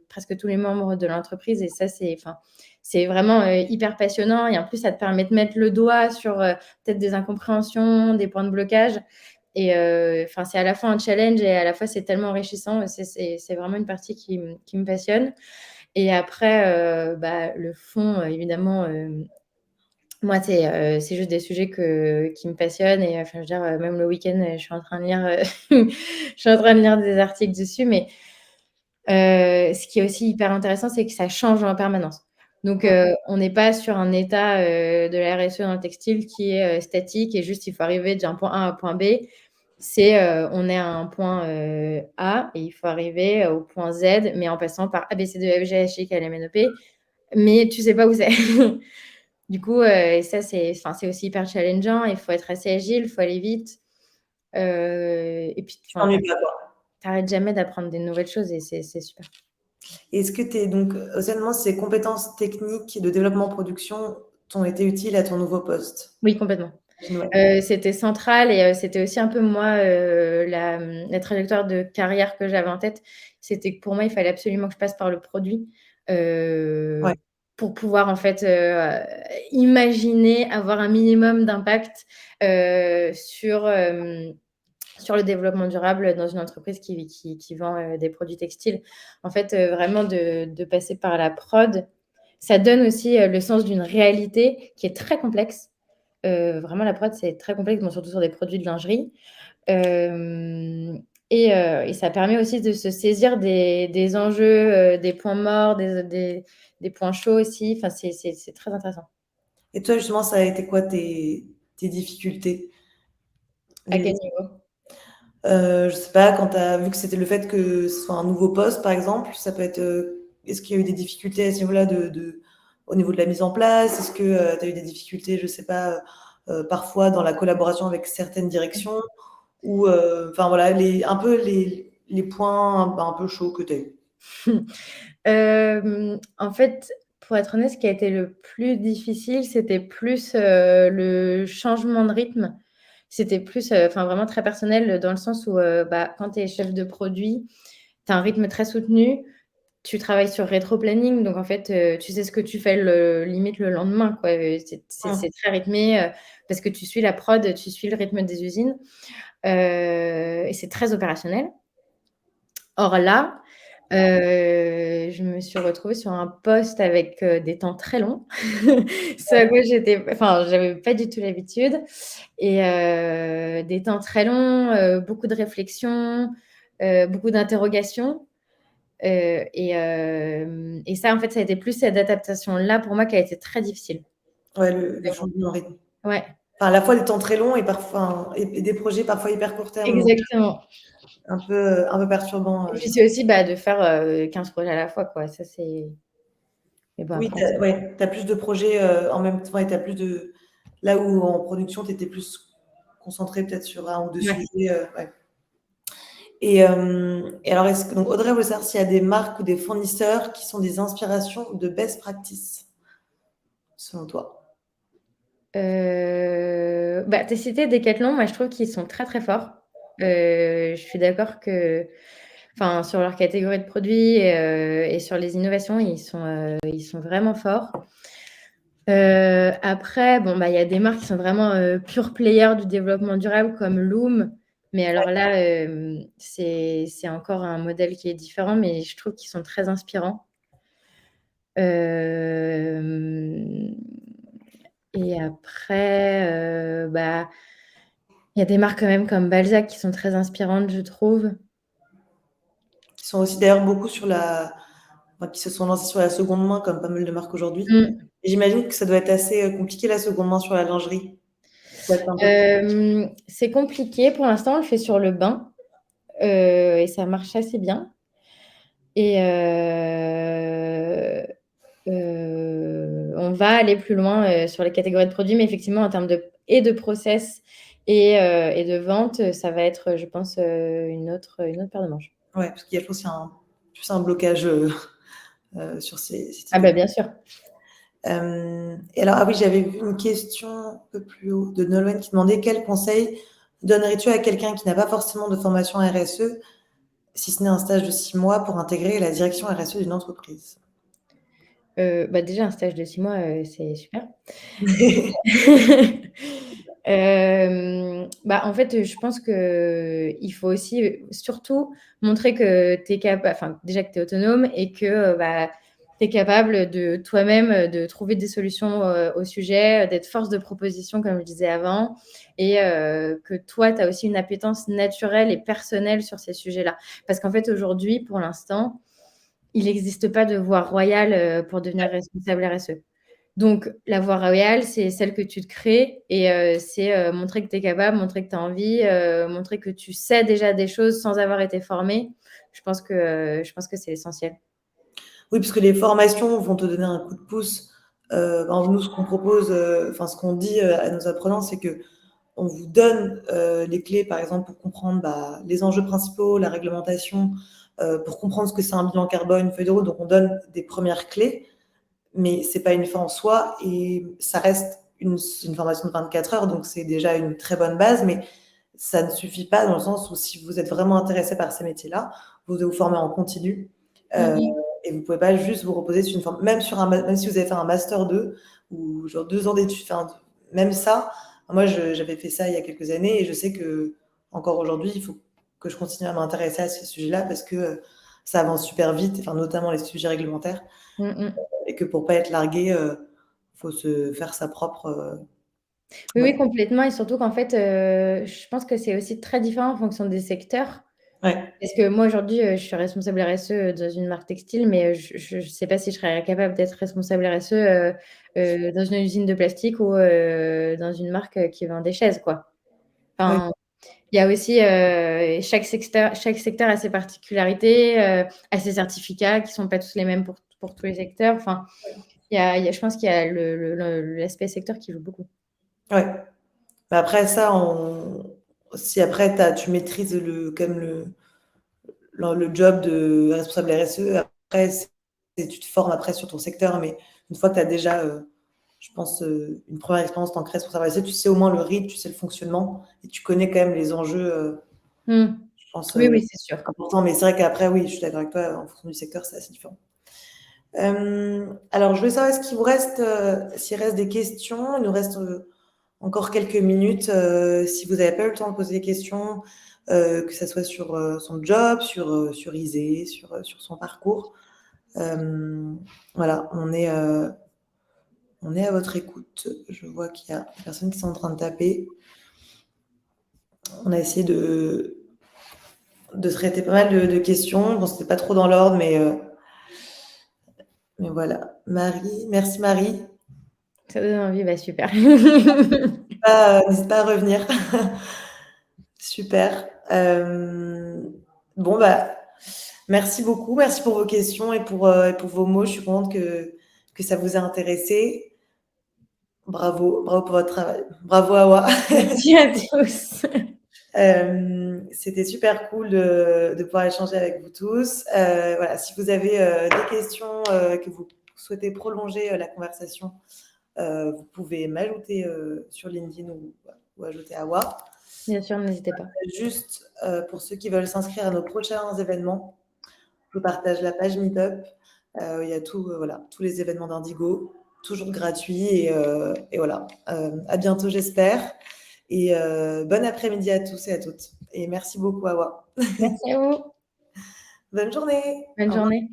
presque tous les membres de l'entreprise et ça, c'est vraiment hyper passionnant. Et en plus, ça te permet de mettre le doigt sur peut-être des incompréhensions, des points de blocage. et enfin, c'est à la fois un challenge et à la fois, c'est tellement enrichissant. C'est vraiment une partie qui me passionne. Et après, bah, le fond, évidemment, moi, c'est juste des sujets qui me passionnent et enfin, je veux dire, même le week-end, je suis en train de lire, je suis en train de lire des articles dessus, mais ce qui est aussi hyper intéressant, c'est que ça change en permanence. Donc, Mmh. on n'est pas sur un état, de la RSE dans le textile qui est, statique et juste il faut arriver d'un point A à un point B. C'est, on est à un point, A et il faut arriver au point Z, mais en passant par A, B, C, D, E, F, G, H, I, K, L, M, N, O, P, mais tu sais pas où c'est. Du coup, et ça, c'est aussi hyper challengeant. Il faut être assez agile, il faut aller vite, et puis, Tu enfin, t'ennuies pas, quoi. tu arrêtes jamais d'apprendre des nouvelles choses et c'est super. Est-ce que tes donc, seulement ces compétences techniques de développement production t'ont été utiles à ton nouveau poste? Oui, complètement. J'imagine, ouais. C'était central et c'était aussi un peu moi, la trajectoire de carrière que j'avais en tête. C'était que pour moi, il fallait absolument que je passe par le produit, Ouais. pour pouvoir en fait, imaginer avoir un minimum d'impact, sur le développement durable dans une entreprise qui vend, des produits textiles. En fait, vraiment de passer par la prod, ça donne aussi, le sens d'une réalité qui est très complexe. Vraiment la prod, c'est très complexe, bon, surtout sur des produits de lingerie. Hem et ça permet aussi de se saisir des enjeux, des points morts, des points chauds aussi. Enfin, c'est très intéressant. Et toi, justement, ça a été quoi tes difficultés? À quel Les niveau? Je sais pas, quand tu as vu que c'était le fait que ce soit un nouveau poste, par exemple, ça peut être, est-ce qu'il y a eu des difficultés à ce niveau-là au niveau de la mise en place? Est-ce que, tu as eu des difficultés, je sais pas, parfois dans la collaboration avec certaines directions? Ou, enfin voilà, les points un peu chauds que tu as eu? En fait, pour être honnête, ce qui a été le plus difficile, c'était plus, le changement de rythme. C'était plus, enfin vraiment très personnel, dans le sens où, bah, quand tu es chef de produit, tu as un rythme très soutenu. Tu travailles sur rétro-planning, donc en fait, tu sais ce que tu fais limite le lendemain, quoi, c'est Mmh. très rythmé, parce que tu suis la prod, tu suis le rythme des usines, et c'est très opérationnel. Or là, je me suis retrouvée sur un poste avec, des temps très longs. Ce à quoi j'avais pas du tout l'habitude et des temps très longs, beaucoup de réflexion, beaucoup d'interrogations, et ça, en fait, ça a été plus cette adaptation-là pour moi qui a été très difficile. Ouais, le Vraiment. changement de rythme. Ouais, Enfin, à la fois des temps très longs et parfois et des projets parfois hyper court terme, donc exactement. un peu perturbant, Et puis j'imagine. c'est aussi, bah, de faire, 15 projets à la fois, quoi. Ça, c'est mais bon, Oui, après tu as ouais, tu as plus de projets, en même temps et tu as plus de là où en production, tu étais plus concentrée peut-être sur un ou 2 ouais. sujets, ouais. Et alors est-ce que donc Audrey voulait savoir s'il y a des marques ou des fournisseurs qui sont des inspirations de best practice, selon toi? Bah, tu as cité Decathlon, moi je trouve qu'ils sont très, très forts. Je suis d'accord que enfin, sur leur catégorie de produits et sur les innovations, ils sont vraiment forts. Après, bon, bah, il y a des marques qui sont vraiment, pure player du développement durable comme Loom, mais alors là, c'est encore un modèle qui est différent, mais je trouve qu'ils sont très inspirants. Hem Et après, bah, il y a des marques quand même comme Balzac qui sont très inspirantes, je trouve. Qui sont aussi d'ailleurs beaucoup sur la enfin, qui se sont lancés sur la seconde main comme pas mal de marques aujourd'hui. Mmh. Et j'imagine que ça doit être assez, compliqué la seconde main sur la lingerie? Faut être un peu plus C'est compliqué. Pour l'instant, on le fait sur le bain, et ça marche assez bien et on va aller plus loin, sur les catégories de produits, mais effectivement en termes de process et de vente, ça va être, je pense, une autre paire de manches. ouais, parce qu'il y a je pense qu'il y a un blocage, sur ces Ah types de bah, bien sûr. et alors, ah oui, j'avais vu une question un peu plus haut de Nolwenn qui demandait: «Quel conseil donnerais-tu à quelqu'un qui n'a pas forcément de formation RSE, si ce n'est un stage de 6 mois pour intégrer la direction RSE d'une entreprise?» Bah, déjà un stage de 6 mois, c'est super. Bah, en fait, je pense qu'il faut aussi, surtout montrer que tu es capa enfin, déjà que tu es autonome et que, bah, tu es capable de toi-même, de trouver des solutions, au sujet, d'être force de proposition comme je disais avant et que toi, tu as aussi une appétence naturelle et personnelle sur ces sujets-là. Parce qu'en fait, aujourd'hui, pour l'instant, il n'existe pas de voie royale, pour devenir responsable RSE. Donc la voie royale, c'est celle que tu te crées et c'est, montrer que tu es capable, montrer que tu as envie, montrer que tu sais déjà des choses sans avoir été formé. Je pense que c'est essentiel. Oui, puisque les formations vont te donner un coup de pouce. Nous, ce qu'on propose, enfin, ce qu'on dit à nos apprenants, c'est que on vous donne les clés, par exemple, pour comprendre les enjeux principaux, la réglementation, pour comprendre ce que c'est un bilan carbone, une feuille de route. Donc, on donne des premières clés, mais c'est pas une fin en soi et ça reste une formation de 24 heures, donc c'est déjà une très bonne base, mais ça ne suffit pas dans le sens où si vous êtes vraiment intéressé par ces métiers-là, vous devez vous former en continu. Mmh Euh, mh. et vous pouvez pas juste vous reposer sur une forme, même même si vous avez fait un master 2 ou genre 2 ans d'études, enfin, même ça, moi j'avais fait ça il y a quelques années et je sais que encore aujourd'hui, il faut que je continue à m'intéresser à ces sujets-là parce que ça avance super vite, enfin, notamment les sujets réglementaires, Mmh mh. et que pour pas être largué, faut se faire sa propre. Oui, oui, Ouais. complètement et surtout qu'en fait, je pense que c'est aussi très différent en fonction des secteurs. Ouais. Parce que moi aujourd'hui, je suis responsable RSE, dans une marque textile, mais je sais pas si je serais capable d'être responsable RSE, dans une usine de plastique ou dans une marque, qui vend des chaises, quoi. Ouais. Enfin, il y a aussi, chaque secteur a ses particularités, a ses certificats qui sont pas tous les mêmes pour tous les secteurs. Enfin, il y a je pense qu'il y a l'aspect secteur qui joue beaucoup. Ouais. Mais après ça, si après tu maîtrises comme le job de responsable RSE, après, tu te formes après sur ton secteur, mais une fois que tu as déjà, je pense, une première expérience en tant que responsable RSE, tu sais au moins le rythme, tu sais le fonctionnement et tu connais quand même les enjeux, Mmh. je pense, Oui, oui, c'est sûr. importants. Mais c'est vrai qu'après, oui, je suis d'accord avec toi, en fonction du secteur, c'est assez différent. Alors, je voulais savoir, est-ce qu'il vous reste, s'il reste des questions? Il nous reste encore quelques minutes. Si vous n'avez pas eu le temps de poser des questions, que ce soit sur son job, sur Isée, sur son parcours, voilà, on est à votre écoute. Je vois qu'il y a des personnes qui sont en train de taper. On a essayé de traiter pas mal de questions. Bon, c'était pas trop dans l'ordre, mais voilà. Marie, merci Marie. Ça donne envie, bah, super. N'hésite pas à revenir. Super. Bon, merci beaucoup. Merci pour vos questions et pour vos mots. Je suis contente que ça vous ait intéressé. Bravo, bravo pour votre travail. Bravo Awa. Merci à tous. C'était super cool de pouvoir échanger avec vous tous. Voilà, si vous avez des questions, que vous souhaitez prolonger la conversation, vous pouvez m'ajouter sur LinkedIn ou ajouter Awa. Bien sûr, n'hésitez pas. Juste pour ceux qui veulent s'inscrire à nos prochains événements, je vous partage la page Meetup. Il y a voilà, tous les événements d'Indigo, toujours gratuits. Et voilà, à bientôt, j'espère. Et bon après-midi à tous et à toutes. Et merci beaucoup, Awa. Merci à vous. Bonne journée. Bonne Au revoir. journée.